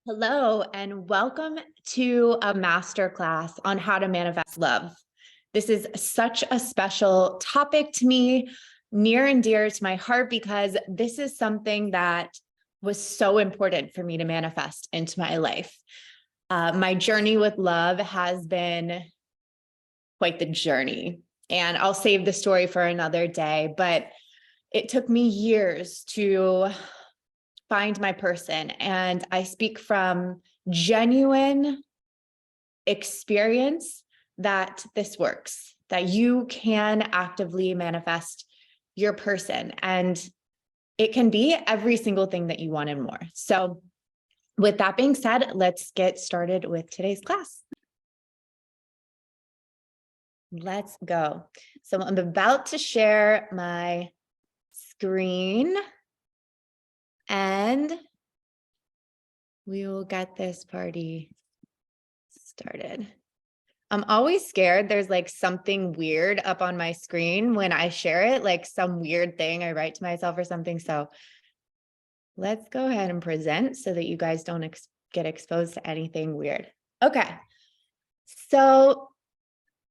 Hello, and welcome to a masterclass on how to manifest love. This is such a special topic to me, near and dear to my heart, because this is something that was so important for me to manifest into my life. My journey with love has been quite the journey, and I'll save the story for another day, but it took me years to find my person. And I speak from genuine experience that this works, that you can actively manifest your person. And it can be every single thing that you want and more. So with that being said, let's get started with today's class. Let's go. So I'm about to share my screen and we will get this party started. I'm always scared there's like something weird up on my screen when I share it, like some weird thing I write to myself or something. So let's go ahead and present so that you guys don't get exposed to anything weird. Okay. So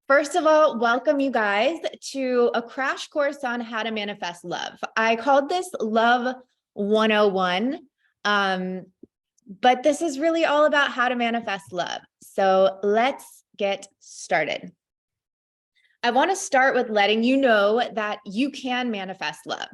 first of all, welcome you guys to a crash course on how to manifest love. I called this Love 101. But this is really all about how to manifest love. So let's get started. I want to start with letting you know that you can manifest love.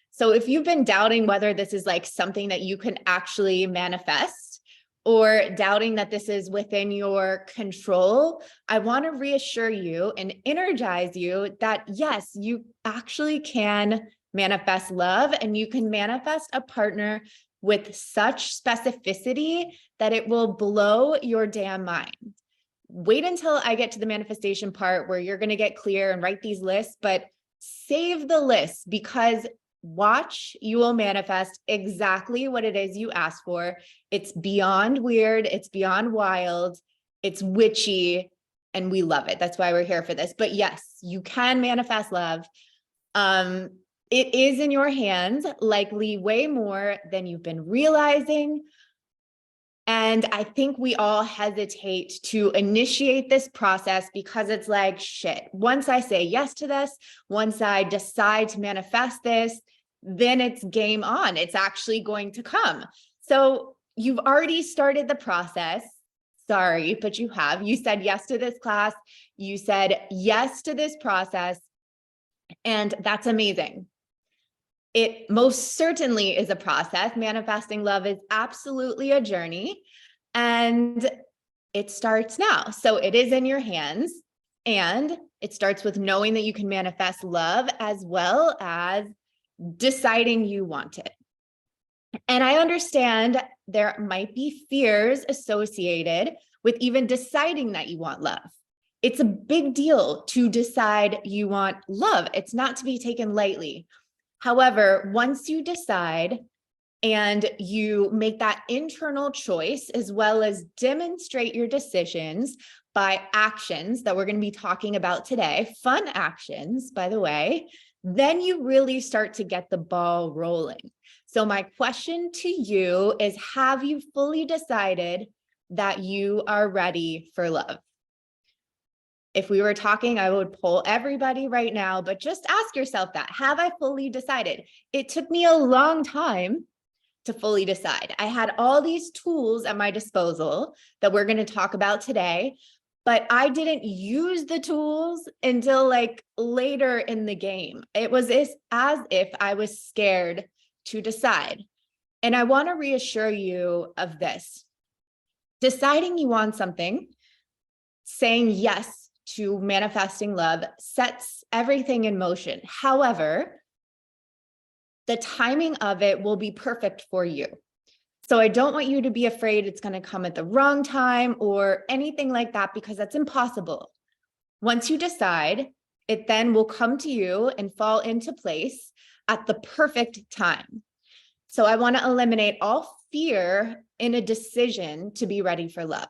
So if you've been doubting whether this is like something that you can actually manifest or doubting that this is within your control, I want to reassure you and energize you that yes, you actually can manifest love and you can manifest a partner with such specificity that it will blow your damn mind. Wait until I get to the manifestation part where you're going to get clear and write these lists, but save the list because watch, you will manifest exactly what it is you asked for. It's beyond weird. It's beyond wild. It's witchy, and we love it. That's why we're here for this. But yes, you can manifest love. It is in your hands, likely way more than you've been realizing. And I think we all hesitate to initiate this process because it's like, shit, once I say yes to this, once I decide to manifest this, then it's game on. It's actually going to come. So you've already started the process. Sorry, but you have. You said yes to this class. You said yes to this process. And that's amazing. It most certainly is a process. Manifesting love is absolutely a journey, and it starts now. So it is in your hands, and it starts with knowing that you can manifest love as well as deciding you want it. And I understand there might be fears associated with even deciding that you want love. It's a big deal to decide you want love. It's not to be taken lightly. However, once you decide and you make that internal choice, as well as demonstrate your decisions by actions that we're going to be talking about today, fun actions, by the way, then you really start to get the ball rolling. So my question to you is, have you fully decided that you are ready for love? If we were talking, I would poll everybody right now, but just ask yourself that. Have I fully decided? It took me a long time to fully decide. I had all these tools at my disposal that we're going to talk about today, but I didn't use the tools until like later in the game. It was as if I was scared to decide. And I want to reassure you of this. Deciding you want something, saying yes to manifesting love sets everything in motion. However, the timing of it will be perfect for you. So I don't want you to be afraid it's going to come at the wrong time or anything like that, because that's impossible. Once you decide, it then will come to you and fall into place at the perfect time. So I want to eliminate all fear in a decision to be ready for love.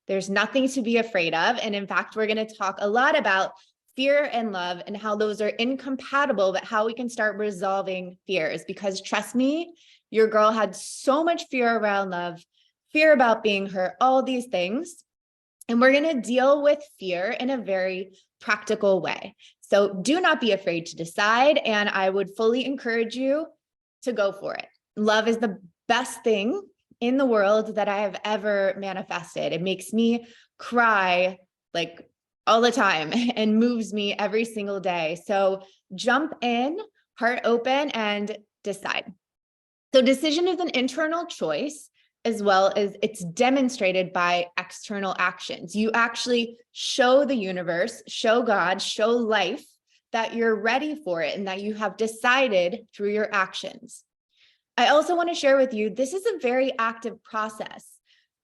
There's nothing to be afraid of. And in fact, we're going to talk a lot about fear and love and how those are incompatible, but how we can start resolving fears. Because trust me, your girl had so much fear around love fear about being hurt, all these things. And we're going to deal with fear in a very practical way. So do not be afraid to decide. And I would fully encourage you to go for it. Love is the best thing in the world that I have ever manifested. It makes me cry like all the time and moves me every single day. So jump in, heart open, and decide. So decision is an internal choice, as well as it's demonstrated by external actions. You actually show the universe, show God, show life that you're ready for it and that you have decided through your actions. I also want to share with you, this is a very active process.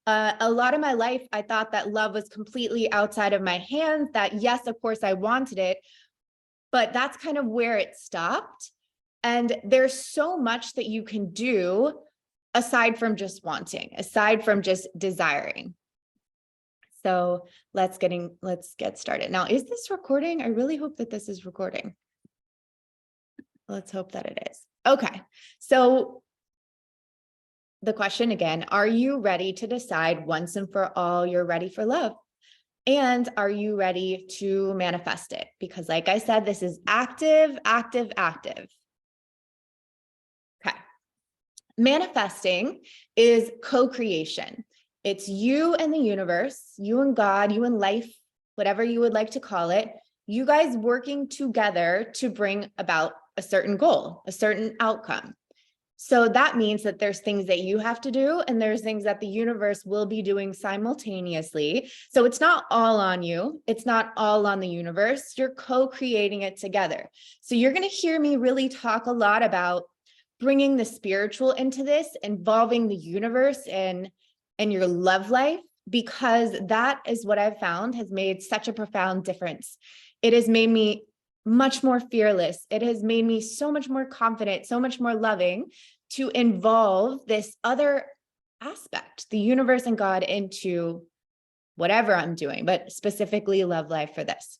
A lot of my life, I thought that love was completely outside of my hands, that yes, of course I wanted it, but that's kind of where it stopped. And there's so much that you can do aside from just wanting, aside from just desiring. So let's get started. Now, is this recording? I really hope that this is recording. Let's hope that it is. Okay. So the question again, are you ready to decide once and for all you're ready for love? And are you ready to manifest it? Because like I said, this is active, active, active. Okay. Manifesting is co-creation. It's you and the universe, you and God, you and life, whatever you would like to call it, you guys working together to bring about a certain goal, a certain outcome. So that means that there's things that you have to do and there's things that the universe will be doing simultaneously. So it's not all on you. It's not all on the universe. You're co-creating it together. So you're going to hear me really talk a lot about bringing the spiritual into this, involving the universe and your love life, because that is what I've found has made such a profound difference. It has made me much more fearless. It has made me so much more confident, so much more loving to involve this other aspect, the universe and God, into whatever I'm doing, but specifically love life for this.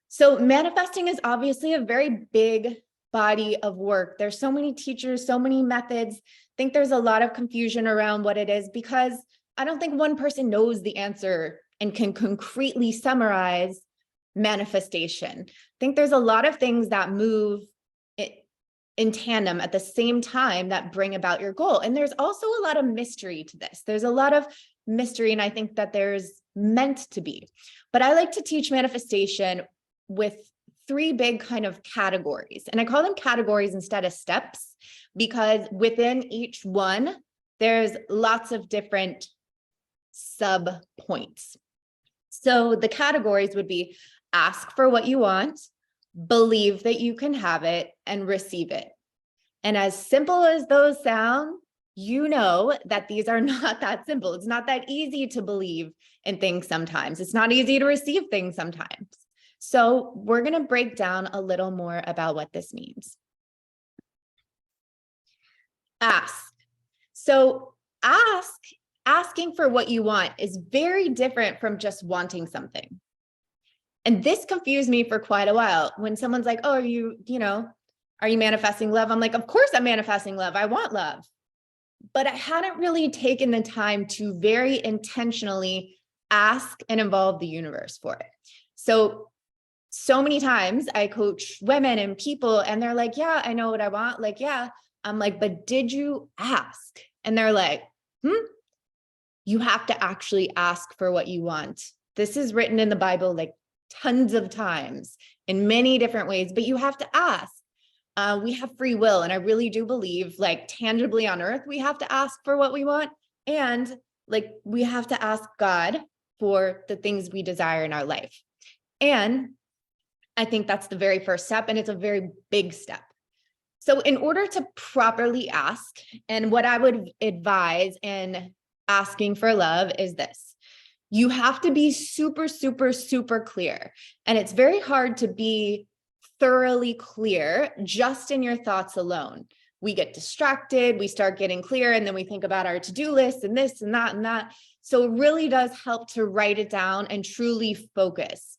So manifesting is obviously a very big body of work. There's so many teachers, so many methods. I think there's a lot of confusion around what it is because I don't think one person knows the answer and can concretely summarize manifestation. I think there's a lot of things that move in tandem at the same time that bring about your goal. And there's also a lot of mystery to this. There's a lot of mystery, and I think that there's meant to be. But I like to teach manifestation with three big kind of categories. And I call them categories instead of steps, because within each one, there's lots of different sub points. So the categories would be ask for what you want, believe that you can have it, and receive it. And as simple as those sound, you know that these are not that simple. It's not that easy to believe in things sometimes. It's not easy to receive things sometimes. So we're going to break down a little more about what this means. Ask. So asking for what you want is very different from just wanting something. And this confused me for quite a while. When someone's like, oh, are you manifesting love? I'm like, of course I'm manifesting love. I want love. But I hadn't really taken the time to very intentionally ask and involve the universe for it. So many times I coach women and people and they're like, yeah, I know what I want. Like, yeah. I'm like, but did you ask? And they're like, you have to actually ask for what you want. This is written in the Bible like tons of times in many different ways, but you have to ask. We have free will. And I really do believe like tangibly on earth, we have to ask for what we want. And like, we have to ask God for the things we desire in our life. And I think that's the very first step. And it's a very big step. So in order to properly ask, and what I would advise in asking for love is this: you have to be super, super, super clear. And it's very hard to be thoroughly clear just in your thoughts alone. We get distracted, we start getting clear, and then we think about our to-do list and this and that and that. So it really does help to write it down and truly focus.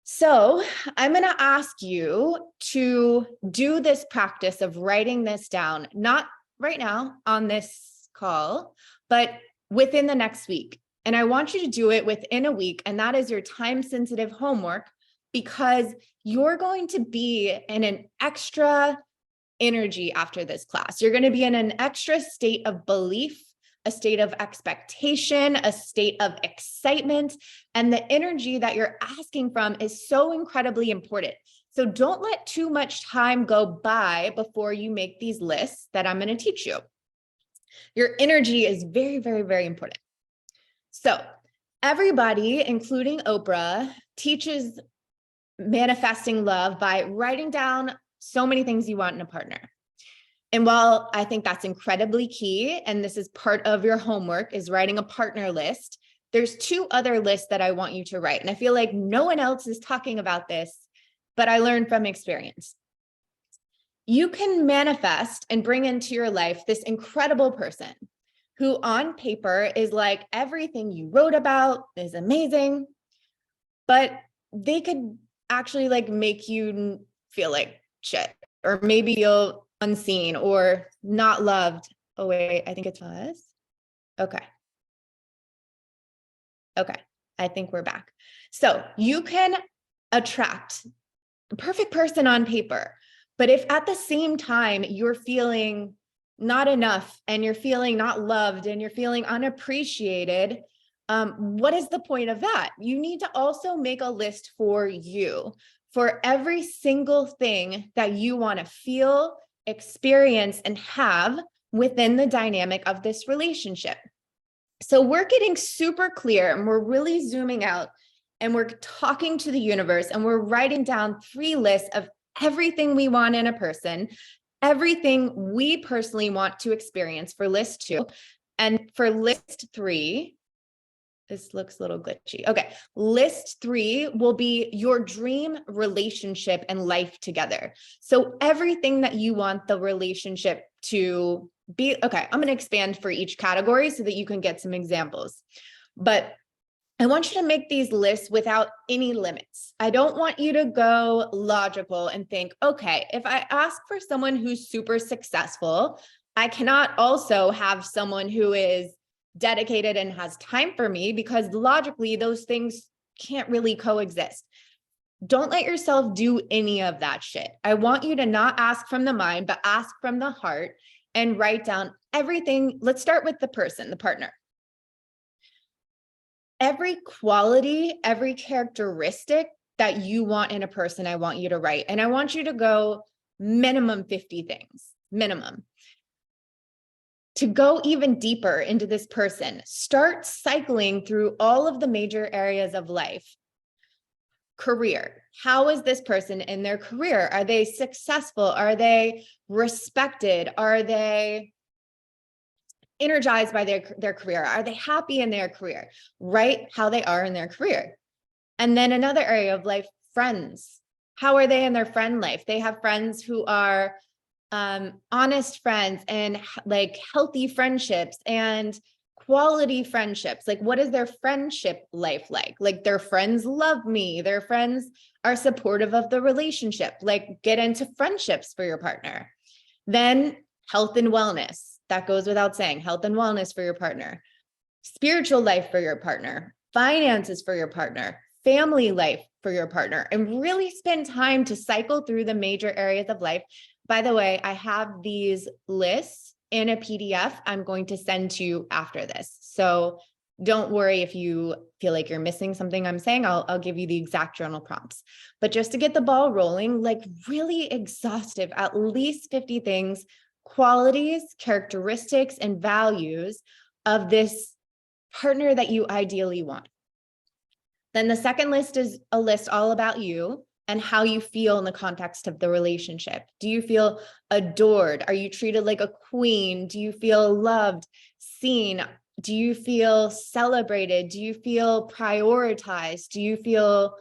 So I'm going to ask you to do this practice of writing this down, not right now on this call, but within the next week. And I want you to do it within a week. And that is your time-sensitive homework, because you're going to be in an extra energy after this class. You're going to be in an extra state of belief, a state of expectation, a state of excitement. And the energy that you're asking from is so incredibly important. So don't let too much time go by before you make these lists that I'm going to teach you. Your energy is very, very, very important. So everybody, including Oprah, teaches manifesting love by writing down so many things you want in a partner. And while I think that's incredibly key, and this is part of your homework, is writing a partner list, there's two other lists that I want you to write. And I feel like no one else is talking about this, but I learned from experience. You can manifest and bring into your life this incredible person who on paper is like everything you wrote about is amazing, but they could actually like make you feel like shit, or maybe feel unseen or not loved. Oh wait, I think it's us. Okay. Okay, I think we're back. So you can attract the perfect person on paper, but if at the same time you're feeling not enough and you're feeling not loved and you're feeling unappreciated, what is the point of that? You need to also make a list for you, for every single thing that you want to feel, experience, and have within the dynamic of this relationship. So we're getting super clear and we're really zooming out and we're talking to the universe and we're writing down 3 lists of everything we want in a person, everything we personally want to experience for list 2. And for list 3, this looks a little glitchy. Okay, list 3 will be your dream relationship and life together. So everything that you want the relationship to be. Okay, I'm going to expand for each category so that you can get some examples. But I want you to make these lists without any limits. I don't want you to go logical and think, okay, if I ask for someone who's super successful, I cannot also have someone who is dedicated and has time for me, because logically those things can't really coexist. Don't let yourself do any of that shit. I want you to not ask from the mind, but ask from the heart and write down everything. Let's start with the person, the partner. Every quality, every characteristic that you want in a person, I want you to write. And I want you to go minimum 50 things, minimum. To go even deeper into this person, start cycling through all of the major areas of life. Career. How is this person in their career? Are they successful? Are they respected? Are they energized by their career? Are they happy in their career? Write how they are in their career. And then another area of life, friends. How are they in their friend life? They have friends who are honest friends and like healthy friendships and quality friendships. Like, what is their friendship life like? Like, their friends love me. Their friends are supportive of the relationship. Like, get into friendships for your partner. Then health and wellness. That goes without saying, health and wellness for your partner. Spiritual life for your partner. Finances for your partner. Family life for your partner. And really spend time to cycle through the major areas of life. By the way, I have these lists in a PDF I'm going to send to you after this. So don't worry if you feel like you're missing something I'm saying. I'll give you the exact journal prompts. But just to get the ball rolling, like really exhaustive, at least 50 things, qualities, characteristics, and values of this partner that you ideally want. Then the second list is a list all about you and how you feel in the context of the relationship. Do you feel adored? Are you treated like a queen? Do you feel loved, seen? Do you feel celebrated? Do you feel prioritized? Do you feel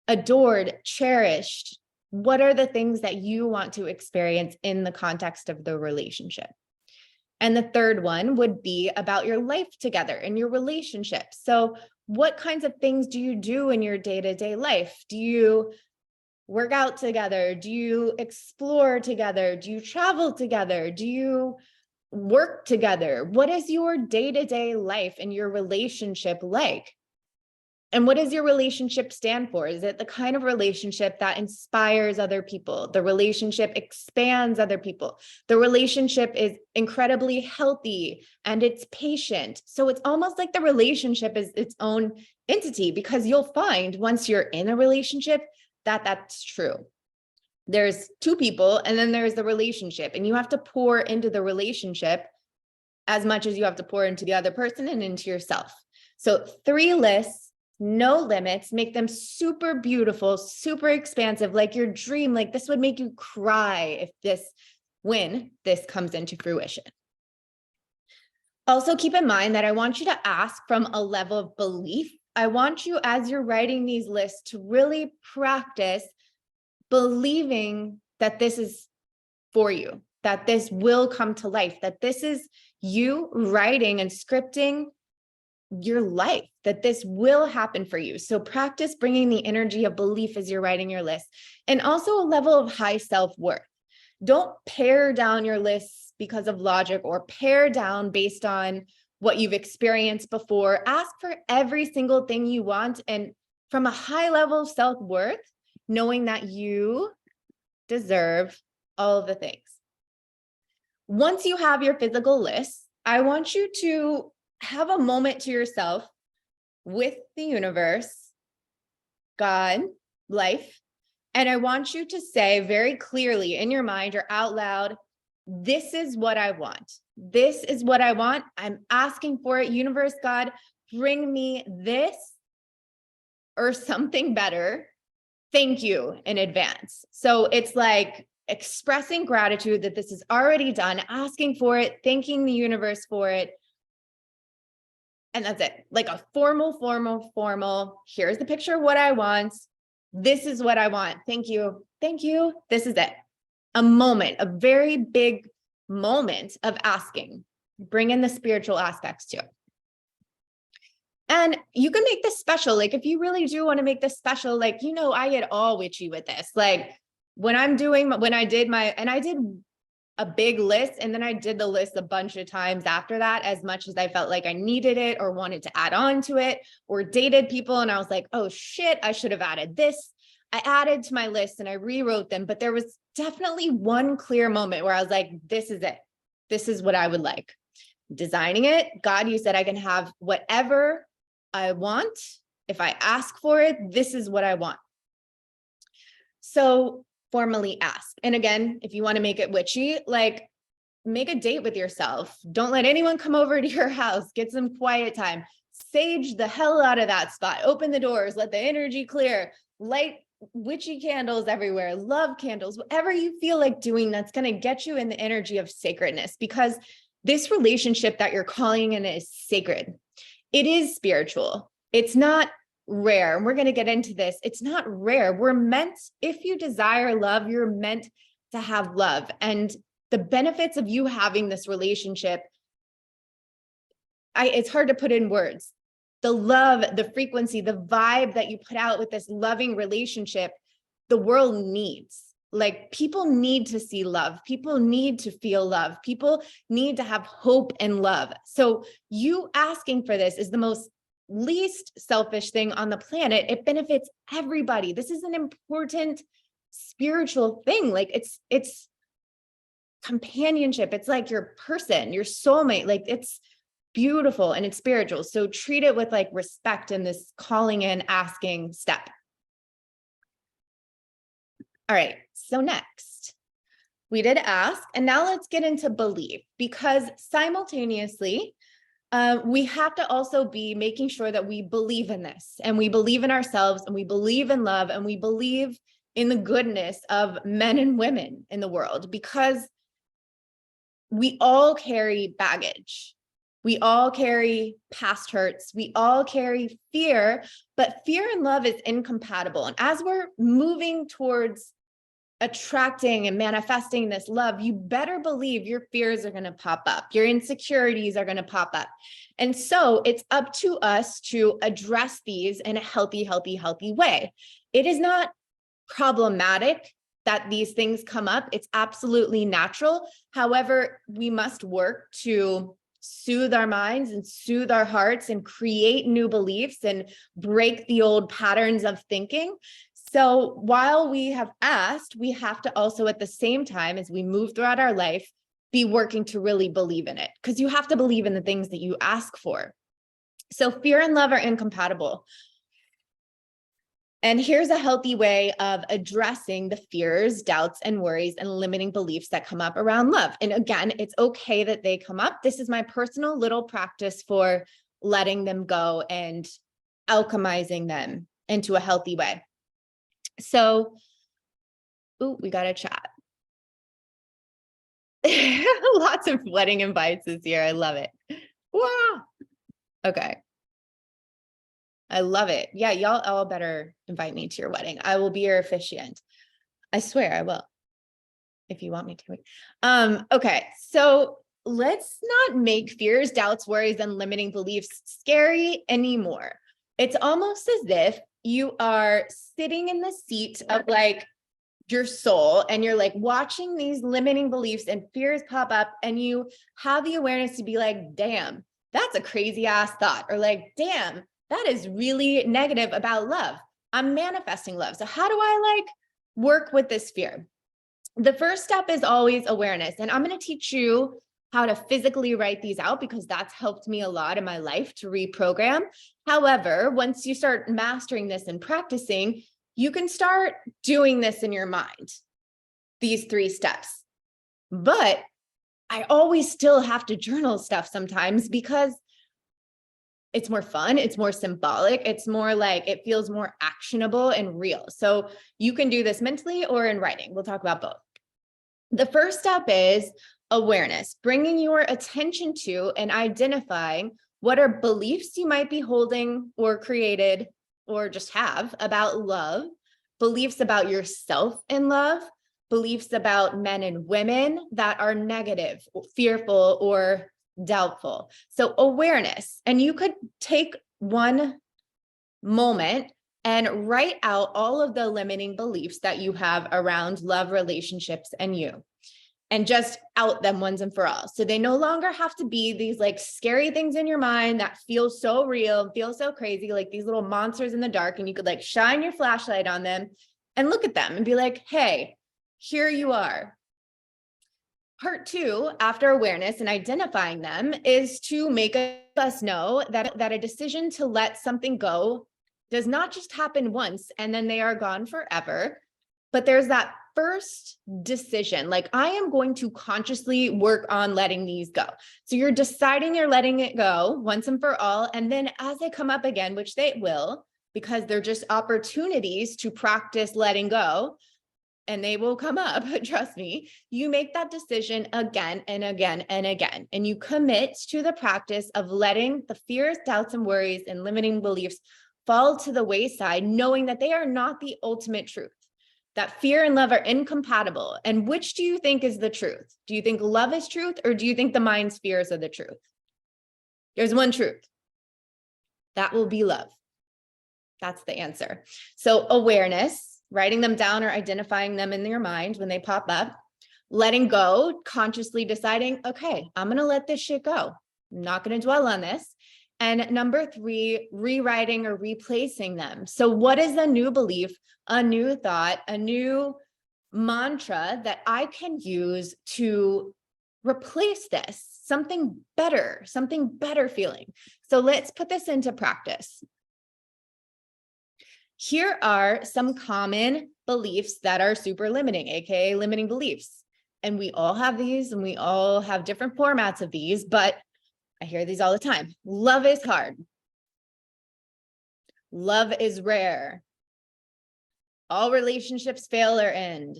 adored, cherished? What are the things that you want to experience in the context of the relationship? And the third one would be about your life together and your relationship. So what kinds of things do you do in your day-to-day life? Do you work out together? Do you explore together? Do you travel together? Do you work together? What is your day-to-day life and your relationship like? And what does your relationship stand for? Is it the kind of relationship that inspires other people? The relationship expands other people. The relationship is incredibly healthy and it's patient. So it's almost like the relationship is its own entity, because you'll find once you're in a relationship that that's true. There's two people and then there's the relationship, and you have to pour into the relationship as much as you have to pour into the other person and into yourself. So 3 lists, no limits, make them super beautiful, super expansive, like your dream. Like this would make you cry when this comes into fruition. Also keep in mind that I want you to ask from a level of belief. I want you, as you're writing these lists, to really practice believing that this is for you, that this will come to life, that this is you writing and scripting your life, that this will happen for you. So practice bringing the energy of belief as you're writing your list, and also a level of high self-worth. Don't pare down your lists because of logic or pare down based on what you've experienced before. Ask for every single thing you want, and from a high level of self-worth, knowing that you deserve all of the things. Once you have your physical list, I want you to have a moment to yourself with the universe, God, life, and I want you to say very clearly in your mind or out loud, this is what I want. This is what I want. I'm asking for it. Universe, God, bring me this or something better. Thank you in advance. So it's like expressing gratitude that this is already done, asking for it, thanking the universe for it. And that's it. Like a formal, here's the picture of what I want. This is what I want. Thank you. Thank you. This is it. A moment, a very big moment of asking. Bring in the spiritual aspects too. And you can make this special. Like if you really do want to make this special, like, I get all witchy with this. Like when I did a big list, and then I did the list a bunch of times after that, as much as I felt like I needed it or wanted to add on to it, or dated people. And I was like, oh shit, I should have added this. I added to my list and I rewrote them, but there was definitely one clear moment where I was like, this is it. This is what I would like. Designing it, God, you said I can have whatever I want. If I ask for it, this is what I want. So formally ask. And again, if you want to make it witchy, like make a date with yourself. Don't let anyone come over to your house. Get some quiet time. Sage the hell out of that spot. Open the doors. Let the energy clear. Light witchy candles everywhere. Love candles. Whatever you feel like doing that's going to get you in the energy of sacredness, because this relationship that you're calling in is sacred. It is spiritual. It's not rare. And we're going to get into this. It's not rare. We're meant, if you desire love, you're meant to have love. And the benefits of you having this relationship, it's hard to put in words. The love, the frequency, the vibe that you put out with this loving relationship, the world needs. Like people need to see love. People need to feel love. People need to have hope and love. So you asking for this is the most least selfish thing on the planet. It benefits everybody. This is an important spiritual thing. Like it's companionship. It's like your person, your soulmate. Like it's beautiful and it's spiritual. So treat it with like respect in this calling in, asking step. All right. So next, we did ask, and now let's get into believe, because simultaneously, we have to also be making sure that we believe in this, and we believe in ourselves, and we believe in love, and we believe in the goodness of men and women in the world, because we all carry baggage. We all carry past hurts. We all carry fear, but fear and love is incompatible. And as we're moving towards attracting and manifesting this love, you better believe your fears are going to pop up. Your insecurities are going to pop up. And so it's up to us to address these in a healthy way. It is not problematic that these things come up. It's absolutely natural. However, we must work to soothe our minds and soothe our hearts and create new beliefs and break the old patterns of thinking. So while we have asked, we have to also at the same time, as we move throughout our life, be working to really believe in it, because you have to believe in the things that you ask for. So fear and love are incompatible. And here's a healthy way of addressing the fears, doubts, and worries and limiting beliefs that come up around love. And again, it's okay that they come up. This is my personal little practice for letting them go and alchemizing them into a healthy way. So, ooh, we got a chat. Lots of wedding invites this year. I love it. Wow. Okay. I love it. Yeah, y'all all better invite me to your wedding. I will be your officiant. I swear I will, if you want me to. Okay, so let's not make fears, doubts, worries, and limiting beliefs scary anymore. It's almost as if you are sitting in the seat of like your soul and you're like watching these limiting beliefs and fears pop up, and you have the awareness to be like, damn, that's a crazy ass thought, or like, damn, that is really negative about love. I'm manifesting love. So how do I like work with this fear? The first step is always awareness. And I'm going to teach you how to physically write these out, because that's helped me a lot in my life to reprogram. However, once you start mastering this and practicing, you can start doing this in your mind, these 3 steps. But I always still have to journal stuff sometimes, because it's more fun, it's more symbolic, it's more like, it feels more actionable and real. So you can do this mentally or in writing. We'll talk about both. The first step is awareness, bringing your attention to and identifying what are beliefs you might be holding or created or just have about love, beliefs about yourself in love, beliefs about men and women that are negative, fearful, or doubtful. So awareness, and you could take one moment and write out all of the limiting beliefs that you have around love, relationships, and you, and just out them once and for all. So they no longer have to be these like scary things in your mind that feel so real, feel so crazy, like these little monsters in the dark. And you could like shine your flashlight on them and look at them and be like, hey, here you are. Part 2, after awareness and identifying them, is to make us know that a decision to let something go does not just happen once and then they are gone forever, but there's that first decision, like, I am going to consciously work on letting these go. So you're deciding you're letting it go once and for all. And then as they come up again, which they will, because they're just opportunities to practice letting go, and they will come up, trust me, you make that decision again and again and again. And you commit to the practice of letting the fears, doubts, and worries and limiting beliefs fall to the wayside, knowing that they are not the ultimate truth, that fear and love are incompatible. And which do you think is the truth? Do you think love is truth, or do you think the mind's fears are the truth? There's one truth. That will be love. That's the answer. So awareness, writing them down or identifying them in your mind when they pop up, letting go, consciously deciding, okay, I'm going to let this shit go. I'm not going to dwell on this. And number 3, rewriting or replacing them. So what is a new belief, a new thought, a new mantra that I can use to replace this? Something better feeling. So let's put this into practice. Here are some common beliefs that are super limiting, aka limiting beliefs. And we all have these, and we all have different formats of these, but I hear these all the time. Love is hard. Love is rare. All relationships fail or end.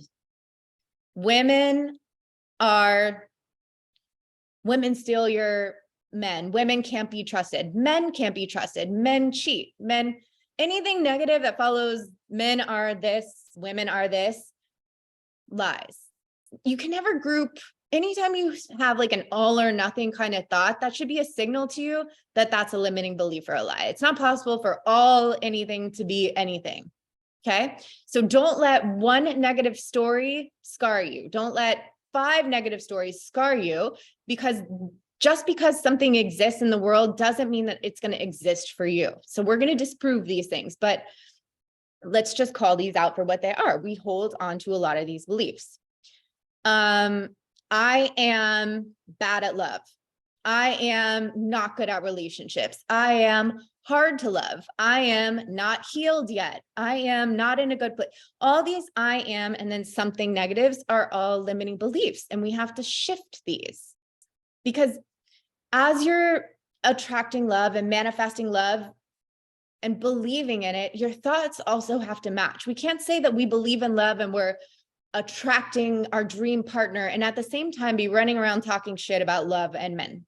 Women steal your men. Women can't be trusted. Men can't be trusted. Men cheat. Anything negative that follows men are this, women are this, lies. You can never group. Anytime you have like an all or nothing kind of thought, that should be a signal to you that that's a limiting belief or a lie. It's not possible for all anything to be anything. Okay. So don't let one negative story scar you. Don't let 5 negative stories scar you, because just because something exists in the world doesn't mean that it's going to exist for you. So we're going to disprove these things, but let's just call these out for what they are. We hold on to a lot of these beliefs. I am bad at love. I am not good at relationships. I am hard to love. I am not healed yet. I am not in a good place. All these I am and then something negatives are all limiting beliefs. And we have to shift these, because as you're attracting love and manifesting love and believing in it, your thoughts also have to match. We can't say that we believe in love and we're attracting our dream partner and at the same time be running around talking shit about love and men.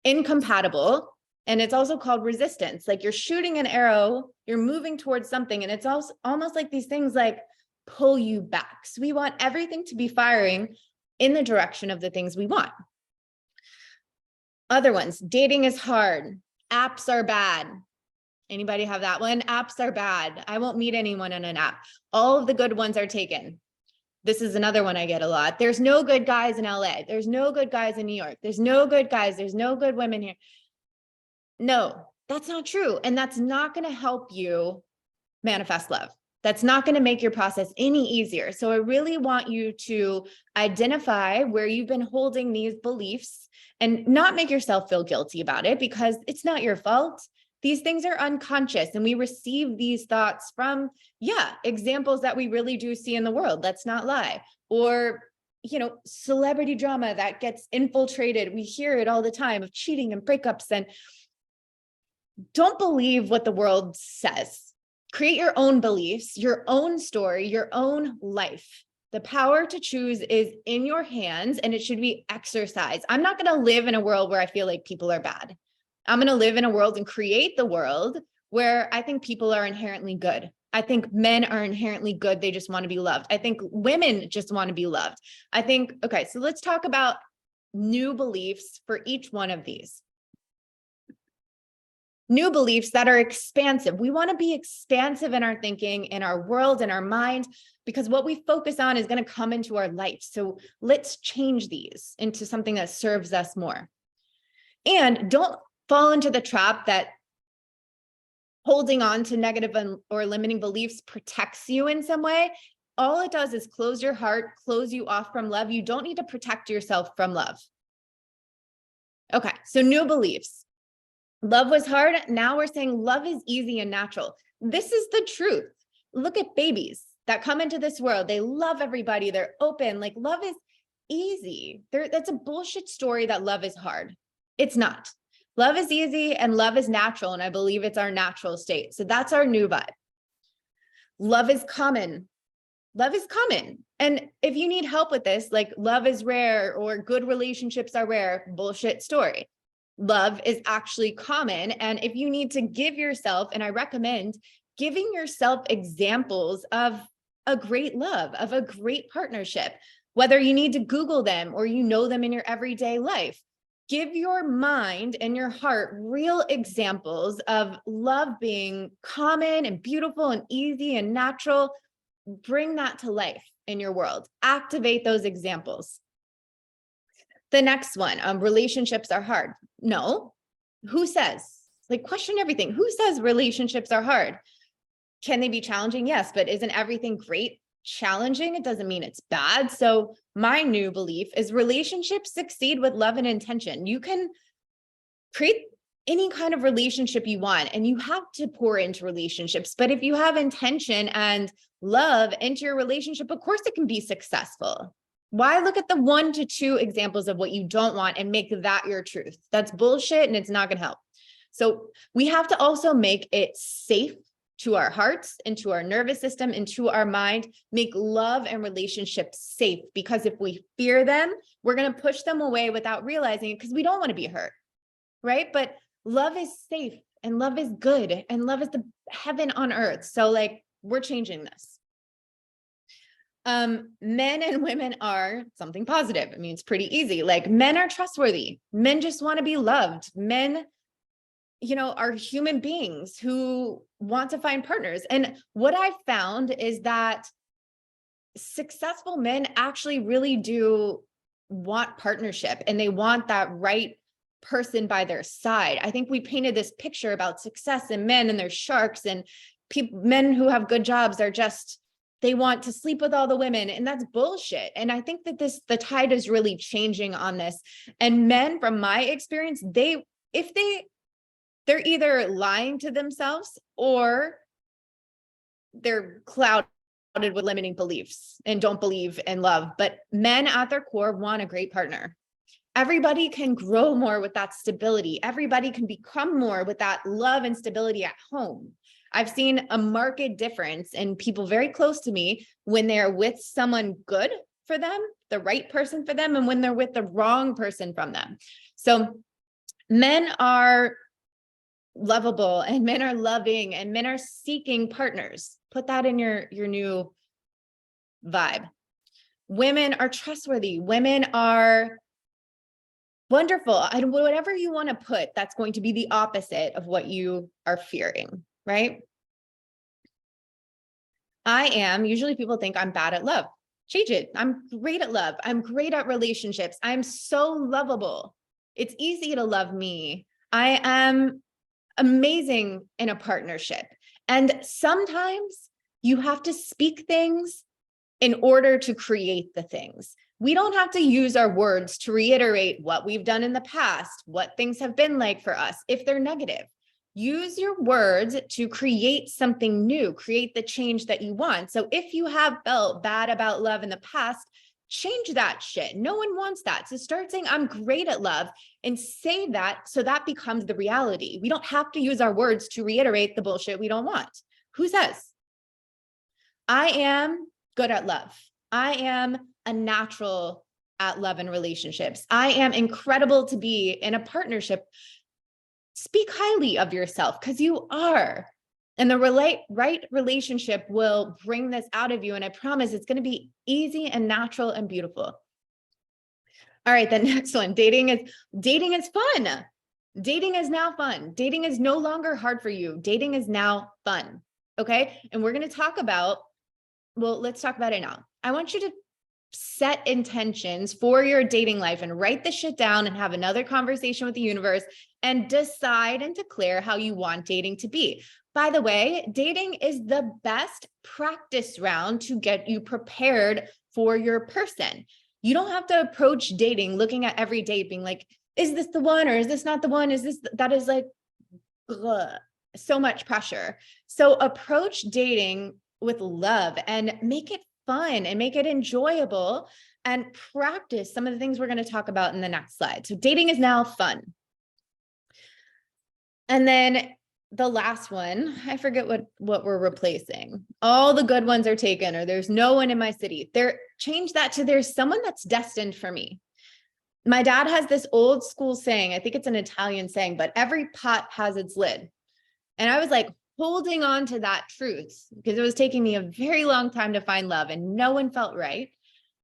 Incompatible. And it's also called resistance. Like you're shooting an arrow, you're moving towards something, and it's also almost like these things like pull you back. So we want everything to be firing in the direction of the things we want. Other ones, dating is hard. Apps are bad. Anybody have that one? Apps are bad. I won't meet anyone on an app. All of the good ones are taken. This is another one I get a lot. There's no good guys in LA. There's no good guys in New York. There's no good guys. There's no good women here. No, that's not true. And that's not going to help you manifest love. That's not going to make your process any easier. So I really want you to identify where you've been holding these beliefs and not make yourself feel guilty about it, because it's not your fault. These things are unconscious, and we receive these thoughts from, examples that we really do see in the world. Let's not lie. Or, celebrity drama that gets infiltrated. We hear it all the time of cheating and breakups. And don't believe what the world says. Create your own beliefs, your own story, your own life. The power to choose is in your hands, and it should be exercised. I'm not going to live in a world where I feel like people are bad. I'm going to live in a world and create the world where I think people are inherently good. I think men are inherently good. They just want to be loved. I think women just want to be loved. Okay, so let's talk about new beliefs for each one of these. New beliefs that are expansive. We want to be expansive in our thinking, in our world, in our mind, because what we focus on is going to come into our life. So let's change these into something that serves us more. And don't fall into the trap that holding on to negative or limiting beliefs protects you in some way. All it does is close your heart, close you off from love. You don't need to protect yourself from love. Okay, so new beliefs. Love was hard. Now we're saying love is easy and natural. This is the truth. Look at babies that come into this world. They love everybody. They're open. Like love is easy. That's a bullshit story that love is hard. It's not. Love is easy and love is natural. And I believe it's our natural state. So that's our new vibe. Love is common. Love is common. And if you need help with this, like love is rare or good relationships are rare, bullshit story. Love is actually common. And if you need to give yourself, and I recommend giving yourself examples of a great love, of a great partnership, whether you need to Google them or you know them in your everyday life. Give your mind and your heart real examples of love being common and beautiful and easy and natural. Bring that to life in your world. Activate those examples. The next one, relationships are hard. No, who says? Like, question everything. Who says relationships are hard? Can they be challenging? Yes, but isn't everything great challenging? It doesn't mean it's bad. So my new belief is relationships succeed with love and intention. You can create any kind of relationship you want, and you have to pour into relationships. But if you have intention and love into your relationship, of course it can be successful. Why look at the 1 to 2 examples of what you don't want and make that your truth? That's bullshit, and it's not going to help. So we have to also make it safe to our hearts and to our nervous system and to our mind. Make love and relationships safe, because if we fear them, we're going to push them away without realizing it, because we don't want to be hurt, right? But love is safe and love is good and love is the heaven on earth. So like, we're changing this. Men and women are something positive. I mean, it's pretty easy. Like men are trustworthy. Men just want to be loved. Men are human beings who want to find partners. And what I've found is that successful men actually really do want partnership, and they want that right person by their side. I think we painted this picture about success and men, and they're sharks, and men who have good jobs are just, they want to sleep with all the women, and that's bullshit. And I think that the tide is really changing on this. And men, from my experience, they're either lying to themselves or they're clouded with limiting beliefs and don't believe in love. But men at their core want a great partner. Everybody can grow more with that stability. Everybody can become more with that love and stability at home. I've seen a marked difference in people very close to me when they're with someone good for them, the right person for them, and when they're with the wrong person from them. So men are lovable, and men are loving, and men are seeking partners. Put that in your new vibe. Women are trustworthy. Women are wonderful. And whatever you want to put, that's going to be the opposite of what you are fearing, right? Usually people think I'm bad at love. Change it. I'm great at love. I'm great at relationships. I'm so lovable. It's easy to love me. I am amazing in a partnership. And sometimes you have to speak things in order to create the things. We don't have to use our words to reiterate what we've done in the past, what things have been like for us, if they're negative. Use your words to create something new, create the change that you want. So if you have felt bad about love in the past, change that shit. No one wants that. So start saying, I'm great at love, and say that so that becomes the reality. We don't have to use our words to reiterate the bullshit we don't want. Who says? I am good at love. I am a natural at love and relationships. I am incredible to be in a partnership. Speak highly of yourself, because you are. And the right relationship will bring this out of you. And I promise it's going to be easy and natural and beautiful. All right, the next one, dating is fun. Dating is now fun. Dating is no longer hard for you. Dating is now fun. Okay. And we're going to talk about, let's talk about it now. I want you to set intentions for your dating life and write this shit down and have another conversation with the universe and decide and declare how you want dating to be. By the way, dating is the best practice round to get you prepared for your person. You don't have to approach dating looking at every date being like, is this the one or is this not the one? That is like so much pressure. So approach dating with love and make it fun and make it enjoyable, and practice some of the things we're going to talk about in the next slide. So dating is now fun. And then the last one, I forget what we're replacing. All the good ones are taken, or there's no one in my city. Change that to there's someone that's destined for me. My dad has this old school saying, I think it's an Italian saying, but every pot has its lid. And I was like holding on to that truth because it was taking me a very long time to find love and no one felt right.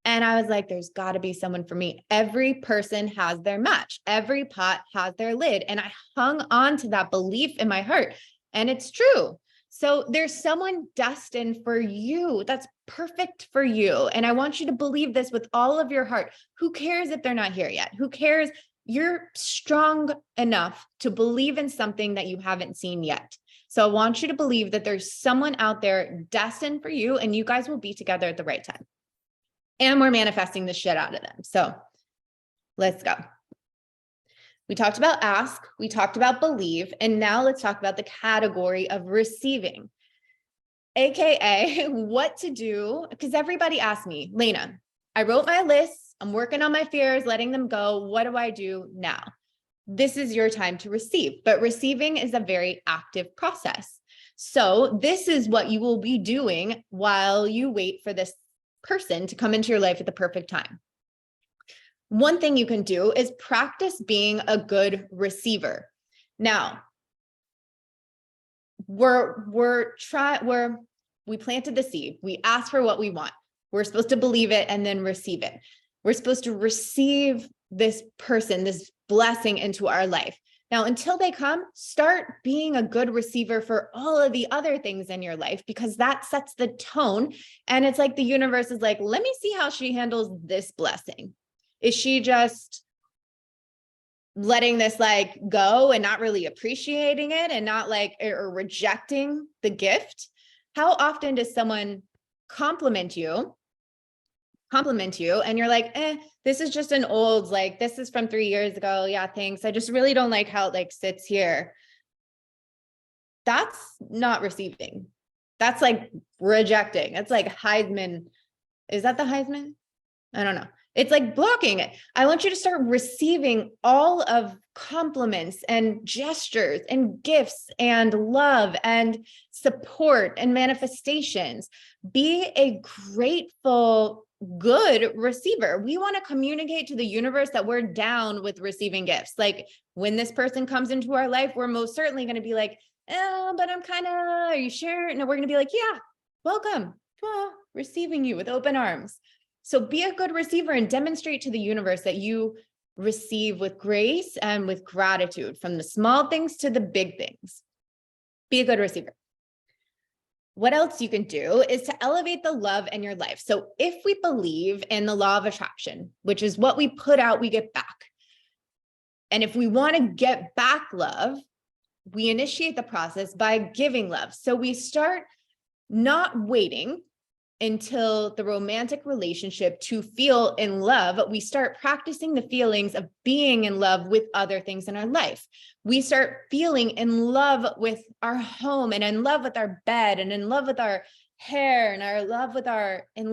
And I was like, there's got to be someone for me. Every person has their match. Every pot has their lid. And I hung on to that belief in my heart. And it's true. So there's someone destined for you that's perfect for you. And I want you to believe this with all of your heart. Who cares if they're not here yet? Who cares? You're strong enough to believe in something that you haven't seen yet. So I want you to believe that there's someone out there destined for you, and you guys will be together at the right time. And we're manifesting the shit out of them. So let's go. We talked about ask, we talked about believe, and now let's talk about the category of receiving, AKA what to do. Because everybody asked me, Lena, I wrote my list. I'm working on my fears, letting them go. What do I do now? This is your time to receive, but receiving is a very active process. So this is what you will be doing while you wait for this person to come into your life at the perfect time. One thing you can do is practice being a good receiver. Now, we planted the seed. We asked for what we want. We're supposed to believe it and then receive it. We're supposed to receive this person, this blessing into our life. Now, until they come, start being a good receiver for all of the other things in your life, because that sets the tone. And it's like the universe is like, let me see how she handles this blessing. Is she just letting this like go and not really appreciating it and not like, or rejecting the gift? How often does someone compliment you and you're like, this is just an old, like, this is from 3 years ago. Yeah, thanks. I just really don't like how it like sits here. That's not receiving. That's like rejecting. It's like Heisman. Is that the Heisman? I don't know. It's like blocking it. I want you to start receiving all of compliments and gestures and gifts and love and support and manifestations. Be a grateful, good receiver. We want to communicate to the universe that we're down with receiving gifts. Like when this person comes into our life, we're most certainly going to be like, oh, but I'm kind of, are you sure? No, we're going to be like, yeah, welcome. Receiving you with open arms. So be a good receiver and demonstrate to the universe that you receive with grace and with gratitude, from the small things to the big things. Be a good receiver. What else you can do is to elevate the love in your life. So if we believe in the law of attraction, which is what we put out, we get back. And if we want to get back love, we initiate the process by giving love. So we start not waiting until the romantic relationship to feel in love. We start practicing the feelings of being in love with other things in our life. We start feeling in love with our home and in love with our bed and in love with our hair and in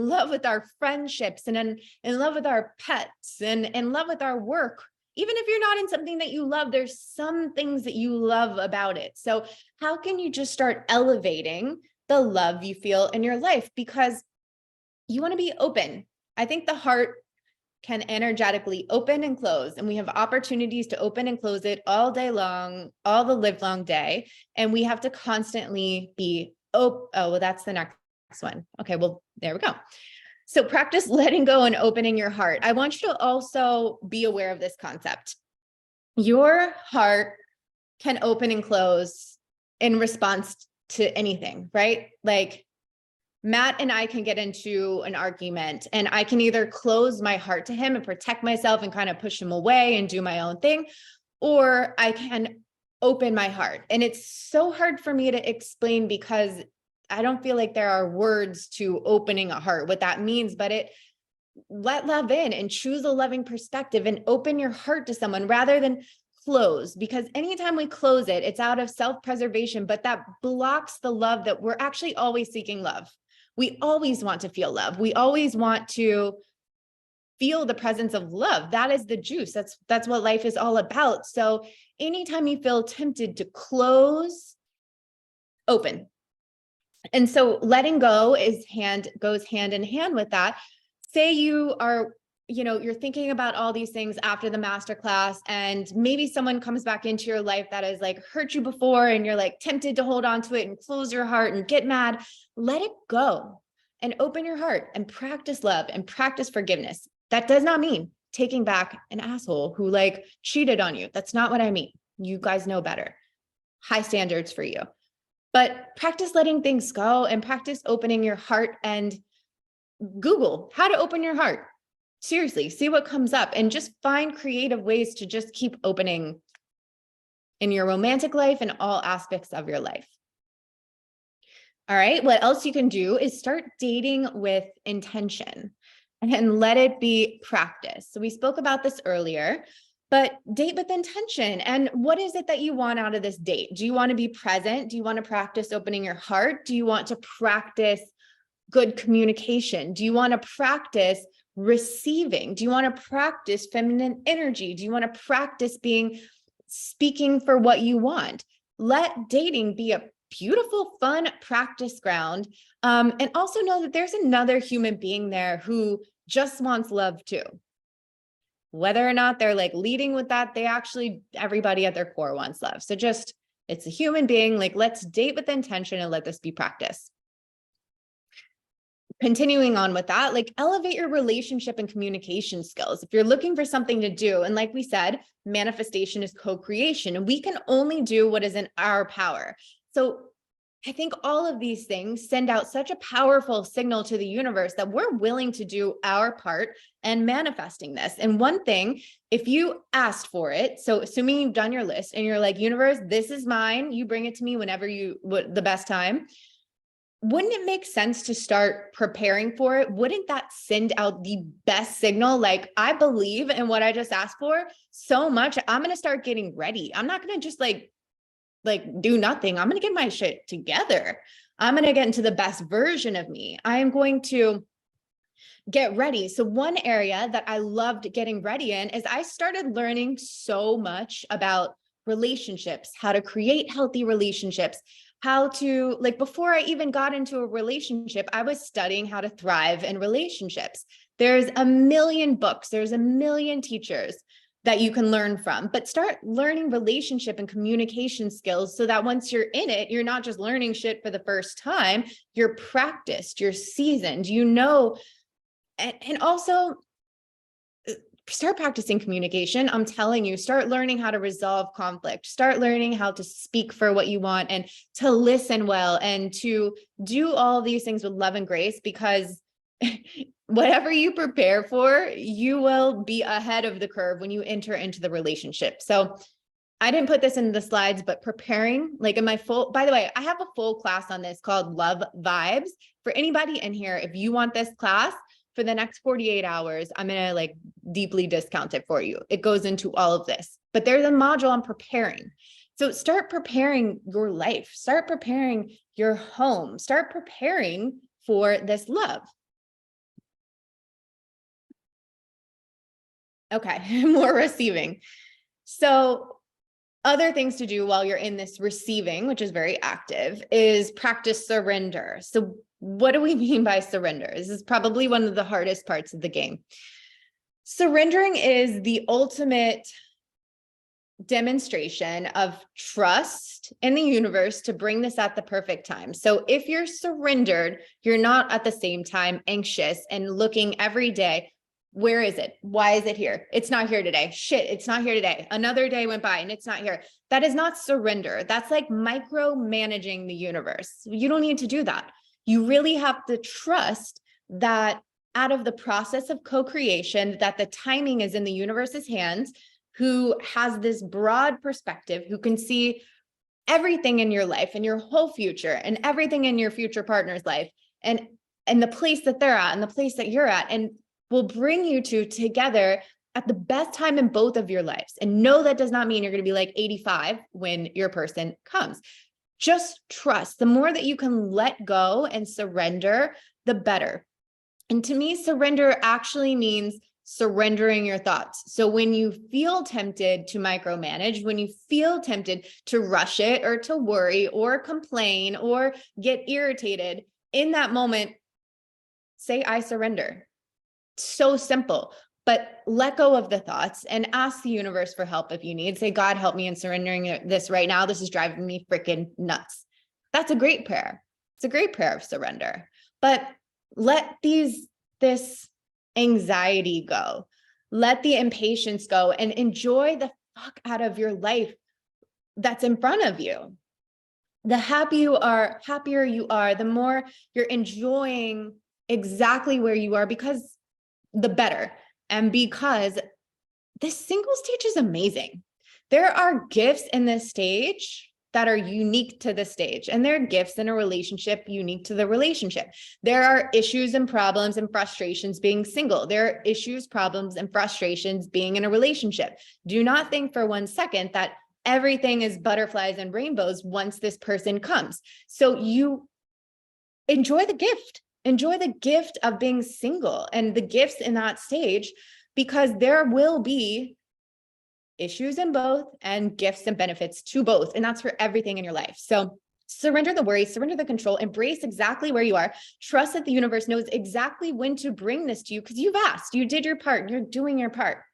love with our friendships and in love with our pets and in love with our work. Even if you're not in something that you love, there's some things that you love about it. So how can you just start elevating the love you feel in your life? Because you want to be open. I think the heart can energetically open and close, and we have opportunities to open and close it all day long, all the live long day. And we have to constantly be, well, that's the next one. Okay, well, there we go. So practice letting go and opening your heart. I want you to also be aware of this concept. Your heart can open and close in response to anything, right? Like Matt and I can get into an argument and I can either close my heart to him and protect myself and kind of push him away and do my own thing, or I can open my heart. And it's so hard for me to explain because I don't feel like there are words to opening a heart, what that means, but let love in and choose a loving perspective and open your heart to someone rather than close, because anytime we close it, it's out of self-preservation, but that blocks the love that we're actually always seeking love. We always want to feel love. We always want to feel the presence of love. That is the juice. That's what life is all about. So anytime you feel tempted to close, open. And so letting go goes hand in hand with that. Say you are, you're thinking about all these things after the masterclass, and maybe someone comes back into your life that has like hurt you before, and you're like tempted to hold on to it and close your heart and get mad. Let it go and open your heart and practice love and practice forgiveness. That does not mean taking back an asshole who like cheated on you. That's not what I mean. You guys know better. High standards for you. But practice letting things go and practice opening your heart, and Google how to open your heart. Seriously, see what comes up and just find creative ways to just keep opening in your romantic life and all aspects of your life. All right, what else you can do is start dating with intention and let it be practice. So we spoke about this earlier, but date with intention. And what is it that you want out of this date? Do you want to be present? Do you want to practice opening your heart? Do you want to practice good communication? Do you want to practice receiving? Do you want to practice feminine energy? Do you want to practice speaking for what you want? Let dating be a beautiful, fun practice ground. And also know that there's another human being there who just wants love too. Whether or not they're like leading with that, everybody at their core wants love. So it's a human being. Like, let's date with intention and let this be practice. continuing on with that, like elevate your relationship and communication skills. If you're looking for something to do, and like we said, manifestation is co-creation, and we can only do what is in our power. So I think all of these things send out such a powerful signal to the universe that we're willing to do our part and manifesting this. And one thing, if you asked for it, so assuming you've done your list and you're like, universe, this is mine, you bring it to me whenever the best time. Wouldn't it make sense to start preparing for it? Wouldn't that send out the best signal? Like, I believe in what I just asked for so much, I'm going to start getting ready. I'm not going to just like do nothing. I'm going to get my shit together. I'm going to get into the best version of me. I am going to get ready. So one area that I loved getting ready in is I started learning so much about relationships, how to create healthy relationships, how to, like, before I even got into a relationship, I was studying how to thrive in relationships. There's a million books, there's a million teachers that you can learn from, but start learning relationship and communication skills so that once you're in it, you're not just learning shit for the first time, you're practiced, you're seasoned, you know, and also start practicing communication. I'm telling you, start learning how to resolve conflict, start learning how to speak for what you want and to listen well and to do all these things with love and grace, because whatever you prepare for, you will be ahead of the curve when you enter into the relationship. So I didn't put this in the slides, but preparing, like in my full, by the way, I have a full class on this called Love Vibes. For anybody in here, if you want this class, for the next 48 hours, I'm going to like deeply discount it for you. It goes into all of this, but there's a module on preparing. So start preparing your life, start preparing your home, start preparing for this love. Okay, more receiving. So other things to do while you're in this receiving, which is very active, is practice surrender. So what do we mean by surrender? This is probably one of the hardest parts of the game. Surrendering is the ultimate demonstration of trust in the universe to bring this at the perfect time. So if you're surrendered, you're not at the same time anxious and looking every day, where is it? Why is it here? It's not here today. Shit, it's not here today. Another day went by and it's not here. That is not surrender. That's like micromanaging the universe. You don't need to do that. You really have to trust that out of the process of co-creation, that the timing is in the universe's hands, who has this broad perspective, who can see everything in your life and your whole future and everything in your future partner's life and the place that they're at and the place that you're at, and will bring you two together at the best time in both of your lives. And no, that does not mean you're going to be like 85 when your person comes. Just trust. The more that you can let go and surrender, the better. And to me, surrender actually means surrendering your thoughts. So when you feel tempted to micromanage, when you feel tempted to rush it or to worry or complain or get irritated, in that moment, say, I surrender. So simple. But let go of the thoughts and ask the universe for help if you need. Say, God, help me in surrendering this right now. This is driving me freaking nuts. That's a great prayer. It's a great prayer of surrender. But let this anxiety go. Let the impatience go and enjoy the fuck out of your life that's in front of you. The happier you are, the more you're enjoying exactly where you are, because the better. And because this single stage is amazing. There are gifts in this stage that are unique to the stage, and there are gifts in a relationship unique to the relationship. There are issues and problems and frustrations being single. There are issues, problems, and frustrations being in a relationship. Do not think for 1 second that everything is butterflies and rainbows once this person comes. So you enjoy the gift. Enjoy the gift of being single and the gifts in that stage, because there will be issues in both and gifts and benefits to both. And that's for everything in your life. So surrender the worry, surrender the control, embrace exactly where you are. Trust that the universe knows exactly when to bring this to you, because you've asked, you did your part, you're doing your part.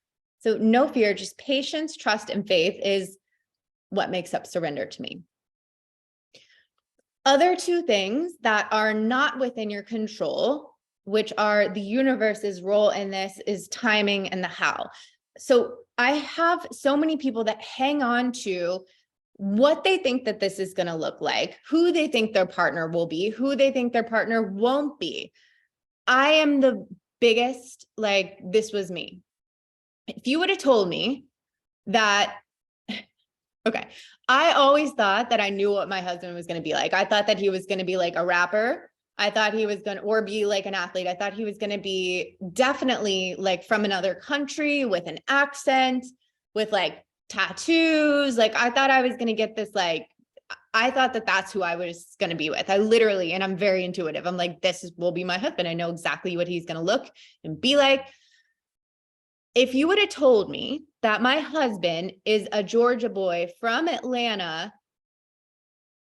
So no fear, just patience, trust, and faith is what makes up surrender to me. Other two things that are not within your control which are the universe's role in this is timing and the how. So I have so many people that hang on to what they think that this is going to look like, who they think their partner will be, who they think their partner won't be. I am the biggest, like, this was me. If you would have told me that, okay, I always thought that I knew what my husband was going to be like. I thought that he was going to be like a rapper. I thought he was going to, or be like an athlete. I thought he was going to be definitely like from another country with an accent, with like tattoos. Like I thought I was going to get this, like, I thought that that's who I was going to be with. I literally, and I'm very intuitive. I'm like, will be my husband. I know exactly what he's going to look and be like. If you would have told me that my husband is a Georgia boy from Atlanta,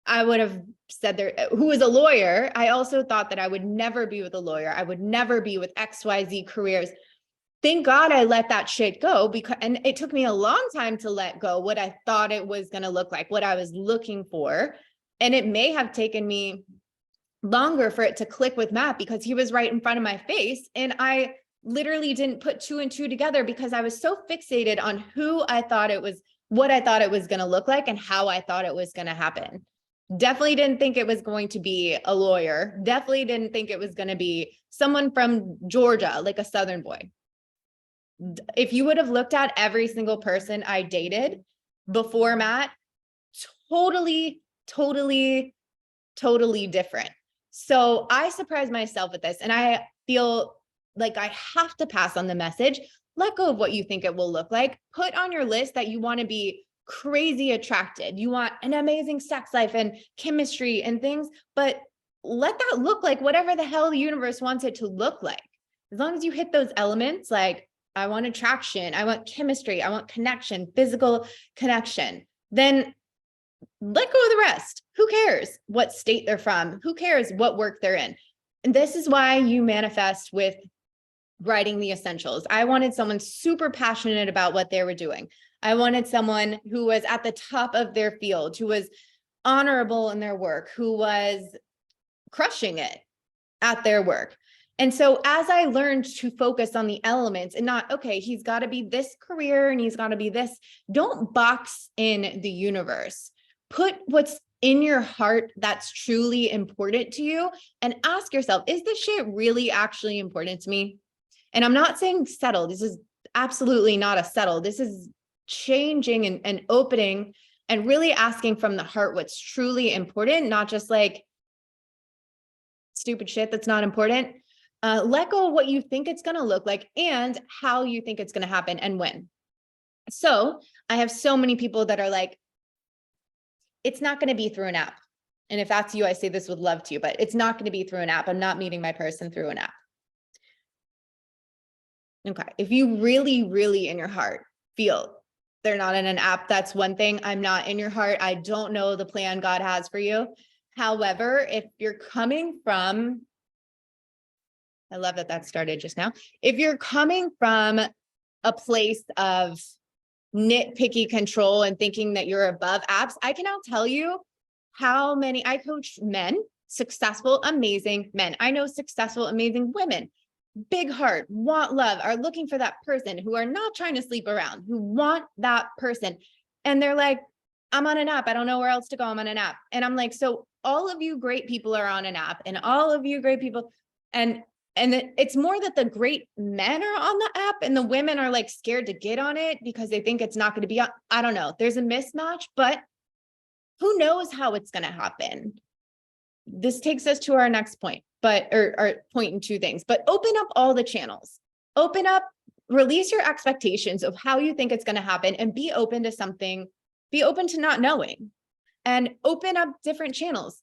I would have said who is a lawyer. I also thought that I would never be with a lawyer. I would never be with XYZ careers. Thank God I let that shit go, because, and it took me a long time to let go what I thought it was going to look like, what I was looking for. And it may have taken me longer for it to click with Matt because he was right in front of my face. And I literally didn't put two and two together because I was so fixated on who I thought it was, what I thought it was going to look like and how I thought it was going to happen. Definitely didn't think it was going to be a lawyer. Definitely didn't think it was going to be someone from Georgia, like a Southern boy. If you would have looked at every single person I dated before Matt, totally different. So I surprised myself with this, and I feel like I have to pass on the message. Let go of what you think it will look like. Put on your list that you want to be crazy attracted. You want an amazing sex life and chemistry and things, but let that look like whatever the hell the universe wants it to look like. As long as you hit those elements, like I want attraction, I want chemistry, I want connection, physical connection, then let go of the rest. Who cares what state they're from? Who cares what work they're in? And this is why you manifest with writing the essentials. I wanted someone super passionate about what they were doing. I wanted someone who was at the top of their field, who was honorable in their work, who was crushing it at their work. And so as I learned to focus on the elements and not, okay, he's got to be this career and he's got to be this, don't box in the universe. Put what's in your heart that's truly important to you and ask yourself, is this shit really actually important to me? And I'm not saying settle. This is absolutely not a settle. This is changing and opening and really asking from the heart what's truly important, not just like stupid shit that's not important. Let go of what you think it's going to look like and how you think it's going to happen and when. So I have so many people that are like, it's not going to be through an app. And if that's you, I say this with love to you, but it's not going to be through an app. I'm not meeting my person through an app. Okay. If you really in your heart feel they're not in an app, that's one thing. I'm not in your heart. I don't know the plan God has for you. However, if you're coming from, I love that started just now. If you're coming from a place of nitpicky control and thinking that you're above apps, I can now tell you how many, I coach men, successful, amazing men. I know successful, amazing women, big heart, want love, are looking for that person, who are not trying to sleep around, who want that person. And they're like, I'm on an app. I don't know where else to go. I'm on an app. And I'm like, so all of you great people are on an app, and all of you great people. And it's more that the great men are on the app and the women are like scared to get on it because they think it's not going to be on. I don't know. There's a mismatch, but who knows how it's going to happen? This takes us to our next point, or point in two things, but open up all the channels, open up, release your expectations of how you think it's going to happen, and be open to something, be open to not knowing, and open up different channels.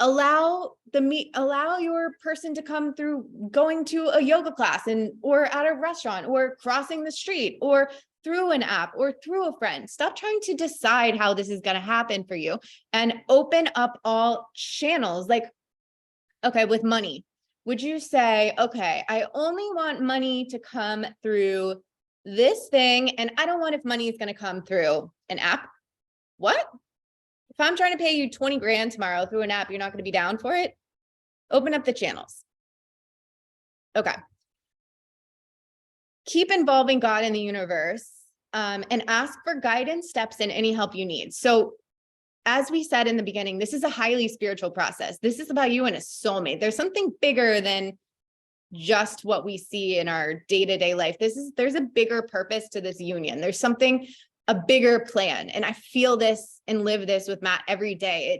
Allow your person to come through going to a yoga class or at a restaurant or crossing the street or through an app or through a friend. Stop trying to decide how this is going to happen for you and open up all channels. Like, okay, with money, would you say, okay, I only want money to come through this thing, and I don't want if money is going to come through an app? What? If I'm trying to pay you 20 grand tomorrow through an app, you're not going to be down for it? Open up the channels. Okay. Keep involving God in the universe, and ask for guidance, steps, and any help you need. So as we said in the beginning, this is a highly spiritual process. This is about you and a soulmate. There's something bigger than just what we see in our day-to-day life. There's a bigger purpose to this union. There's something, a bigger plan. And I feel this and live this with Matt every day.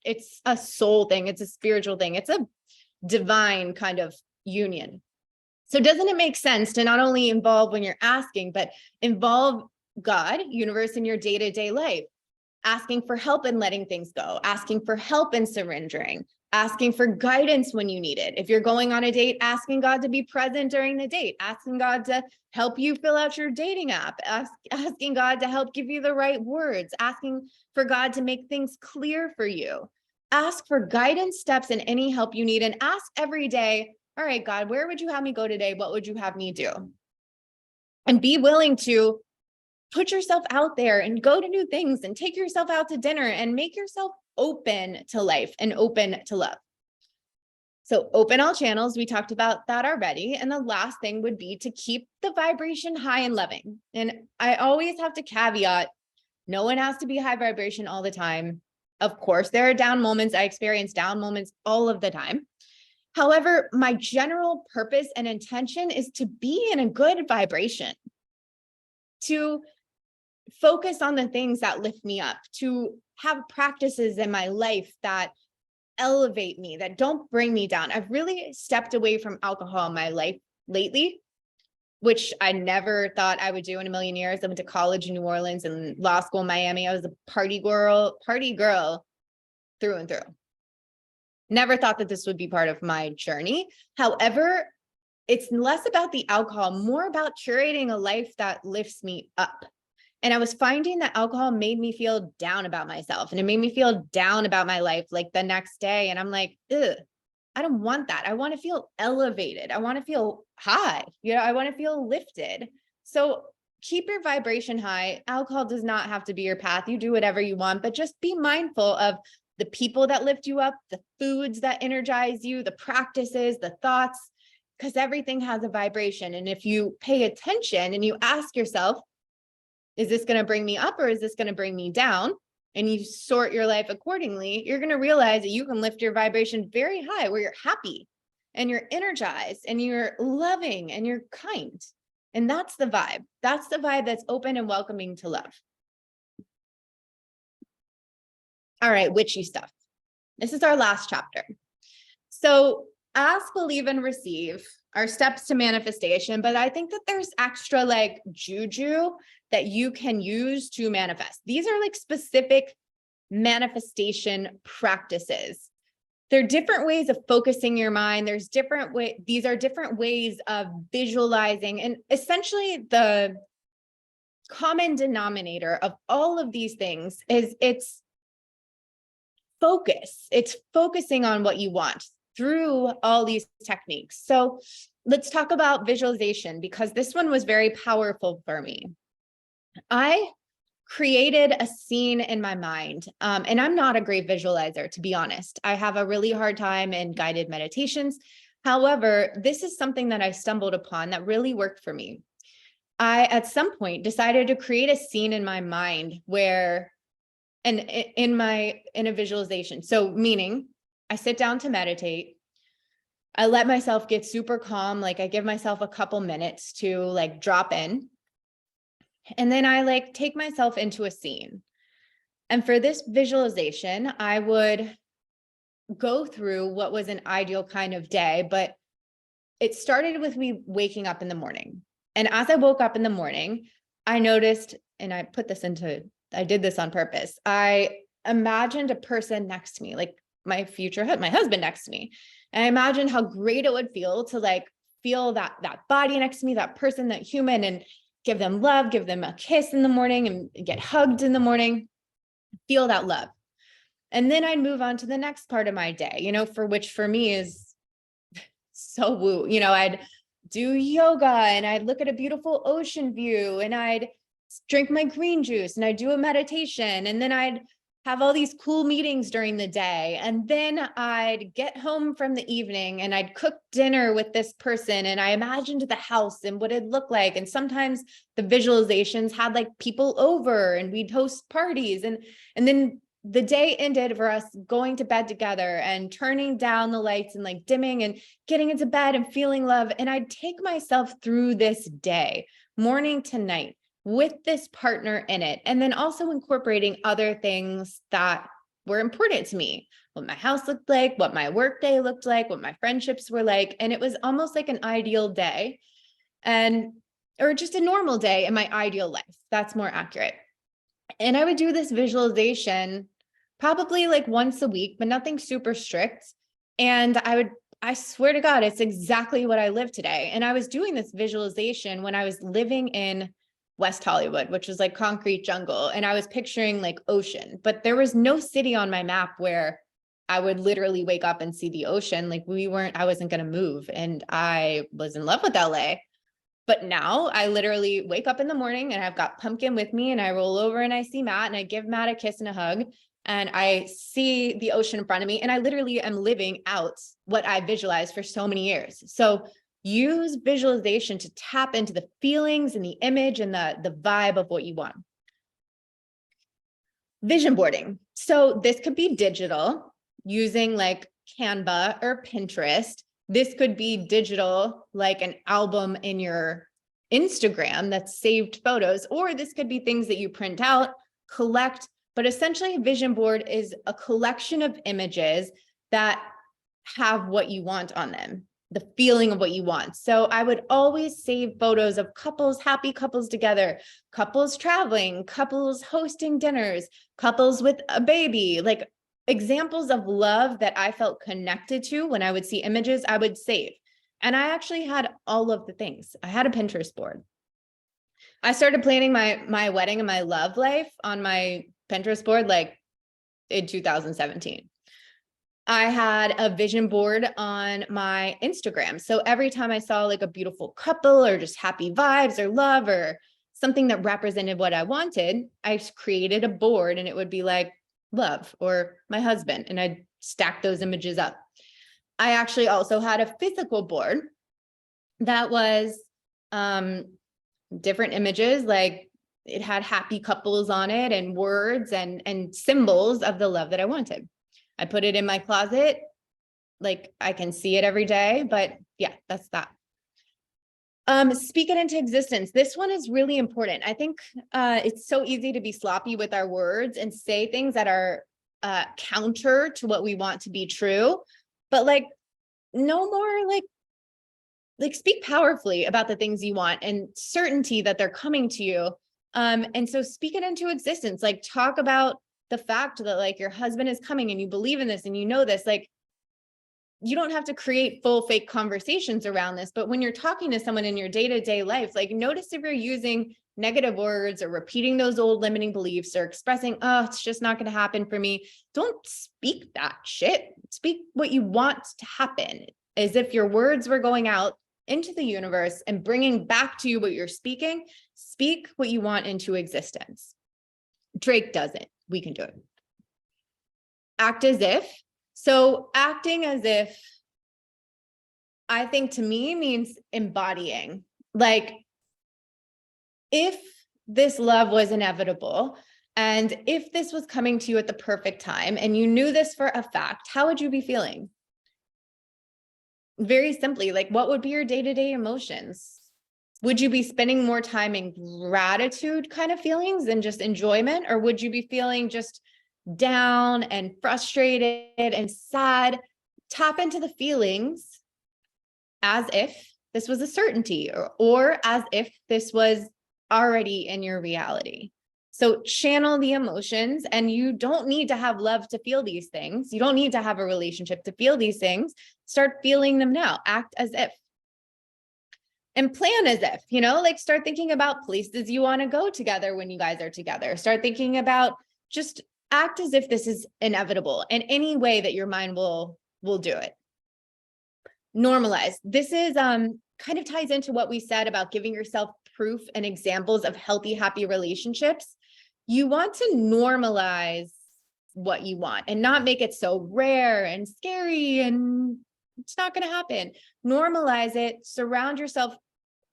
It's a soul thing. It's a spiritual thing. It's a divine kind of union. So doesn't it make sense to not only involve when you're asking, but involve God, universe in your day-to-day life, asking for help and letting things go, asking for help and surrendering, asking for guidance when you need it. If you're going on a date, asking God to be present during the date, asking God to help you fill out your dating app, asking God to help give you the right words, asking for God to make things clear for you. Ask for guidance, steps, and any help you need, and ask every day, all right, God, where would you have me go today? What would you have me do? And be willing to put yourself out there and go to new things and take yourself out to dinner and make yourself open to life and open to love. So open all channels. We talked about that already. And the last thing would be to keep the vibration high and loving. And I always have to caveat, no one has to be high vibration all the time. Of course, there are down moments. I experience down moments all of the time. However, my general purpose and intention is to be in a good vibration, to focus on the things that lift me up, to have practices in my life that elevate me, that don't bring me down. I've really stepped away from alcohol in my life lately, which I never thought I would do in a million years. I went to college in New Orleans and law school in Miami. I was a party girl through and through. Never thought that this would be part of my journey. However, it's less about the alcohol, more about curating a life that lifts me up. And I was finding that alcohol made me feel down about myself, and it made me feel down about my life like the next day. And I'm like, ugh, I don't want that. I want to feel elevated. I want to feel high. I want to feel lifted. So keep your vibration high. Alcohol does not have to be your path. You do whatever you want, but just be mindful of the people that lift you up, the foods that energize you, the practices, the thoughts, because everything has a vibration. And if you pay attention and you ask yourself, is this going to bring me up or is this going to bring me down? And you sort your life accordingly, you're going to realize that you can lift your vibration very high where you're happy and you're energized and you're loving and you're kind. And that's the vibe. That's the vibe that's open and welcoming to love. All right, witchy stuff. This is our last chapter. So ask, believe, and receive are steps to manifestation, but I think that there's extra like juju that you can use to manifest. These are like specific manifestation practices. There are different ways of focusing your mind. There's different ways. These are different ways of visualizing. And essentially the common denominator of all of these things is it's focus. It's focusing on what you want through all these techniques. So let's talk about visualization, because this one was very powerful for me. I created a scene in my mind, and I'm not a great visualizer, to be honest. I have a really hard time in guided meditations. However, this is something that I stumbled upon that really worked for me. I, at some point, decided to create a scene in my mind where, and in a visualization. So meaning I sit down to meditate. I let myself get super calm. Like I give myself a couple minutes to like drop in. And then I like take myself into a scene. And for this visualization, I would go through what was an ideal kind of day, but it started with me waking up in the morning. And as I woke up in the morning, I noticed, and I did this on purpose. I imagined a person next to me, like my husband next to me. And I imagined how great it would feel to like feel that body next to me, that person, that human, and give them love, give them a kiss in the morning and get hugged in the morning, feel that love. And then I'd move on to the next part of my day, for me is so woo. I'd do yoga and I'd look at a beautiful ocean view and I'd drink my green juice and I'd do a meditation. And then I'd have all these cool meetings during the day. And then I'd get home from the evening and I'd cook dinner with this person. And I imagined the house and what it'd look like. And sometimes the visualizations had like people over and we'd host parties. And then the day ended for us going to bed together and turning down the lights and like dimming and getting into bed and feeling love. And I'd take myself through this day, morning to night, with this partner in it. And then also incorporating other things that were important to me, what my house looked like, what my work day looked like, what my friendships were like. And it was almost like an ideal day or just a normal day in my ideal life. That's more accurate. And I would do this visualization probably like once a week, but nothing super strict. And I swear to God, it's exactly what I live today. And I was doing this visualization when I was living in West Hollywood, which was like concrete jungle. And I was picturing like ocean, but there was no city on my map where I would literally wake up and see the ocean. Like I wasn't going to move. And I was in love with LA. But now I literally wake up in the morning and I've got Pumpkin with me and I roll over and I see Matt and I give Matt a kiss and a hug and I see the ocean in front of me and I literally am living out what I visualized for so many years. So use visualization to tap into the feelings and the image and the vibe of what you want. Vision boarding. So this could be digital using like Canva or Pinterest. This could be digital, like an album in your Instagram that's saved photos, or this could be things that you print out, collect. But essentially, a vision board is a collection of images that have what you want on them, the feeling of what you want. So I would always save photos of couples, happy couples together, couples traveling, couples hosting dinners, couples with a baby, like examples of love that I felt connected to. When I would see images, I would save. And I actually had all of the things. I had a Pinterest board. I started planning my wedding and my love life on my Pinterest board like in 2017. I had a vision board on my Instagram. So every time I saw like a beautiful couple or just happy vibes or love or something that represented what I wanted, I created a board and it would be like love or my husband, and I'd stack those images up. I actually also had a physical board that was different images, like it had happy couples on it and words and symbols of the love that I wanted. I put it in my closet, like I can see it every day, but yeah, that's that. Speak it into existence. This one is really important. I think it's so easy to be sloppy with our words and say things that are counter to what we want to be true, but like no more like speak powerfully about the things you want and certainty that they're coming to you. And so speak it into existence, like talk about the fact that like your husband is coming and you believe in this and you know this, like you don't have to create full fake conversations around this, but when you're talking to someone in your day-to-day life, like notice if you're using negative words or repeating those old limiting beliefs or expressing, oh, it's just not going to happen for me. Don't speak that shit. Speak what you want to happen, as if your words were going out into the universe and bringing back to you what you're speaking. Speak what you want into existence. Drake does it. We can do it. Act as if. So acting as if, I think to me means embodying. Like if this love was inevitable and if this was coming to you at the perfect time and you knew this for a fact, how would you be feeling? Very simply, like what would be your day-to-day emotions? Would you be spending more time in gratitude kind of feelings than just enjoyment? Or would you be feeling just down and frustrated and sad? Tap into the feelings as if this was a certainty or as if this was already in your reality. So channel the emotions, and you don't need to have love to feel these things. You don't need to have a relationship to feel these things. Start feeling them now. Act as if. And plan as if, like start thinking about places you want to go together when you guys are together. Start thinking about, just act as if this is inevitable in any way that your mind will do it. Normalize. This is kind of ties into what we said about giving yourself proof and examples of healthy, happy relationships. You want to normalize what you want and not make it so rare and scary and it's not going to happen. Normalize it, surround yourself,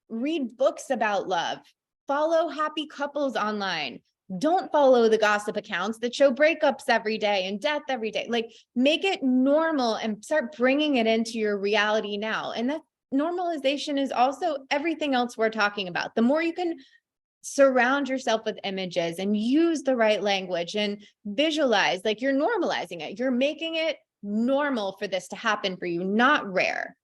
read books about love, follow happy couples online. Don't follow the gossip accounts that show breakups every day and death every day. Like, make it normal and start bringing it into your reality now. And that normalization is also everything else we're talking about. The more you can surround yourself with images and use the right language and visualize, like you're normalizing it, you're making it normal for this to happen for you, not rare.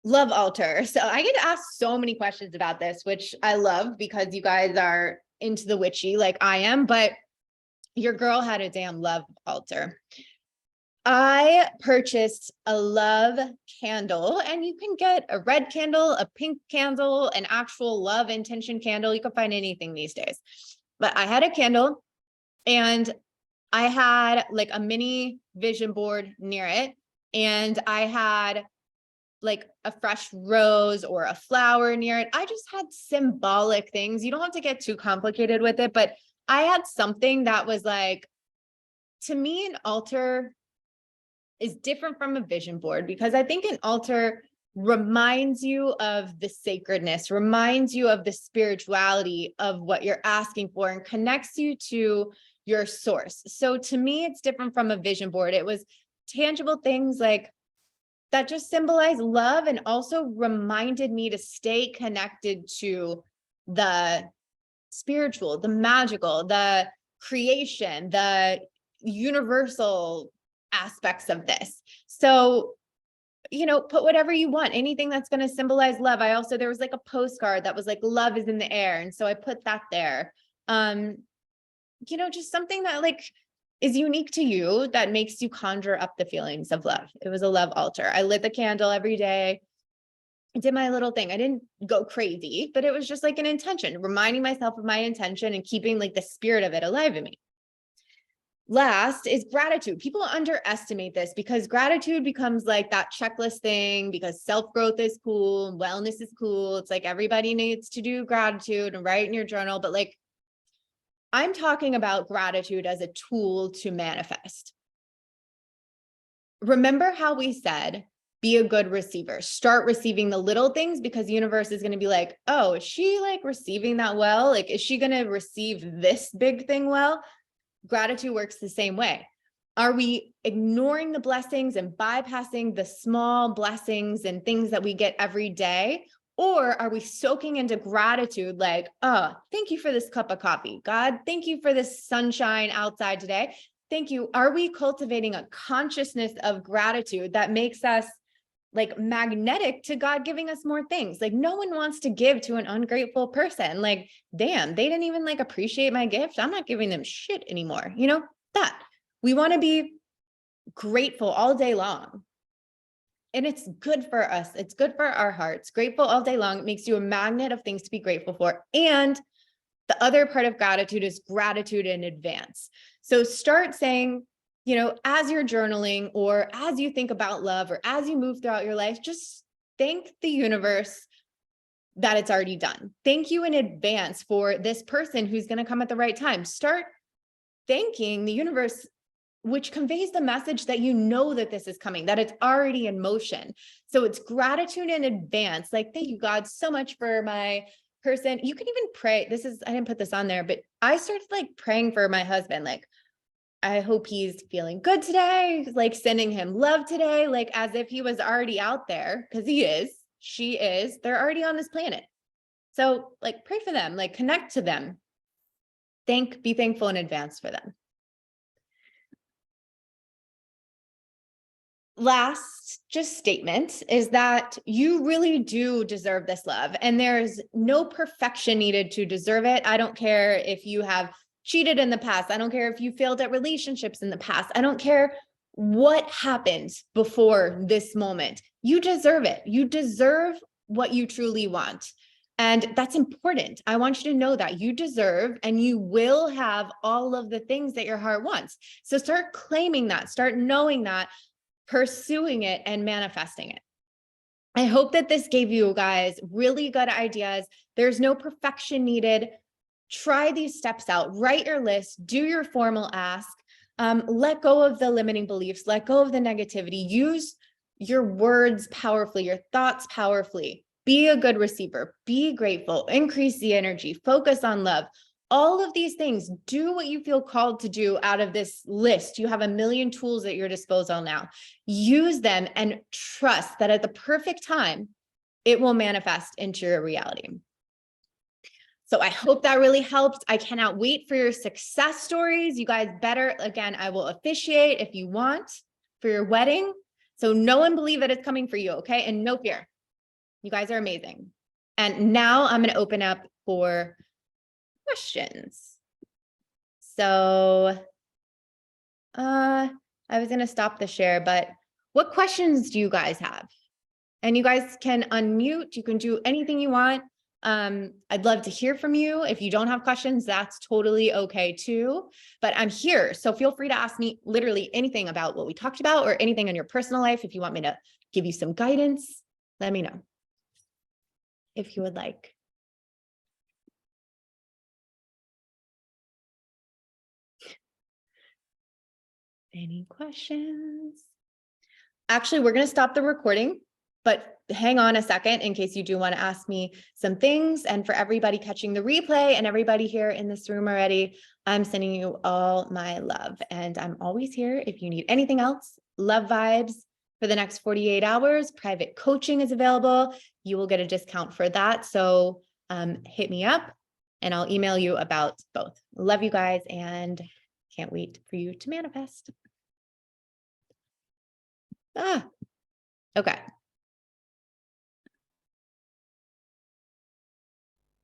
Love altar. So I get asked so many questions about this, which I love because you guys are into the witchy like I am, but your girl had a damn love altar. I purchased a love candle, and you can get a red candle, a pink candle, an actual love intention candle. You can find anything these days. But I had a candle and I had like a mini vision board near it. And I had like a fresh rose or a flower near it. I just had symbolic things. You don't have to get too complicated with it, but I had something that was like, to me, an altar is different from a vision board because I think an altar reminds you of the sacredness, reminds you of the spirituality of what you're asking for and connects you to your source. So to me, it's different from a vision board. It was tangible things like that just symbolized love and also reminded me to stay connected to the spiritual, the magical, the creation, the universal aspects of this. So, put whatever you want, anything that's going to symbolize love. There was like a postcard that was like, love is in the air. And so I put that there. Just something that like is unique to you that makes you conjure up the feelings of love. It was a love altar. I lit the candle every day. I did my little thing. I didn't go crazy, but it was just like an intention, reminding myself of my intention and keeping like the spirit of it alive in me. Last is gratitude. People underestimate this because gratitude becomes like that checklist thing because self-growth is cool, wellness is cool. It's like everybody needs to do gratitude and write in your journal, but like I'm talking about gratitude as a tool to manifest. Remember how we said, be a good receiver, start receiving the little things because the universe is going to be like, oh, is she like receiving that well? Like, is she going to receive this big thing well? Gratitude works the same way. Are we ignoring the blessings and bypassing the small blessings and things that we get every day? Or are we soaking into gratitude like, oh, thank you for this cup of coffee. God, thank you for this sunshine outside today. Thank you. Are we cultivating a consciousness of gratitude that makes us like magnetic to God giving us more things? Like no one wants to give to an ungrateful person. Like, damn, they didn't even like appreciate my gift. I'm not giving them shit anymore. That we want to be grateful all day long. And it's good for us. It's good for our hearts. Grateful all day long. It makes you a magnet of things to be grateful for. And the other part of gratitude is gratitude in advance. So start saying, as you're journaling or as you think about love or as you move throughout your life, just thank the universe that it's already done. Thank you in advance for this person who's going to come at the right time. Start thanking the universe, which conveys the message that that this is coming, that it's already in motion. So it's gratitude in advance. Like, thank you, God, so much for my person. You can even pray. I didn't put this on there, but I started like praying for my husband. Like, I hope he's feeling good today, like sending him love today, like as if he was already out there, because he is, she is, they're already on this planet. So like pray for them, like connect to them. Be thankful in advance for them. Last just statement is that you really do deserve this love and there's no perfection needed to deserve it. I don't care if you have cheated in the past. I don't care if you failed at relationships in the past. I don't care what happened before this moment. You deserve it. You deserve what you truly want. And that's important. I want you to know that you deserve and you will have all of the things that your heart wants. So start claiming that, start knowing that, pursuing it and manifesting it. I hope that this gave you guys really good ideas. There's no perfection needed. try these steps out, write your list, do your formal ask, let go of the limiting beliefs, let go of the negativity, use your words powerfully, your thoughts powerfully, be a good receiver, be grateful, increase the energy, focus on love. All of these things, do what you feel called to do out of this list. You have a million tools at your disposal now. Use them and trust that at the perfect time, it will manifest into your reality. So I hope that really helped. I cannot wait for your success stories. You guys better, again, I will officiate if you want for your wedding. So no one believe that it's coming for you, okay? And no fear. You guys are amazing. And now I'm going to open up for questions. So I was going to stop the share, but what questions do you guys have? And you guys can unmute. You can do anything you want. I'd love to hear from you. If you don't have questions, that's totally okay too, but I'm here. So feel free to ask me literally anything about what we talked about or anything in your personal life. If you want me to give you some guidance, let me know if you would like. Any questions? Actually, we're going to stop the recording, but hang on a second in case you do want to ask me some things. And for everybody catching the replay and everybody here in this room already, I'm sending you all my love. And I'm always here if you need anything else. Love vibes for the next 48 hours. Private coaching is available. You will get a discount for that. So hit me up and I'll email you about both. Love you guys and can't wait for you to manifest. Okay.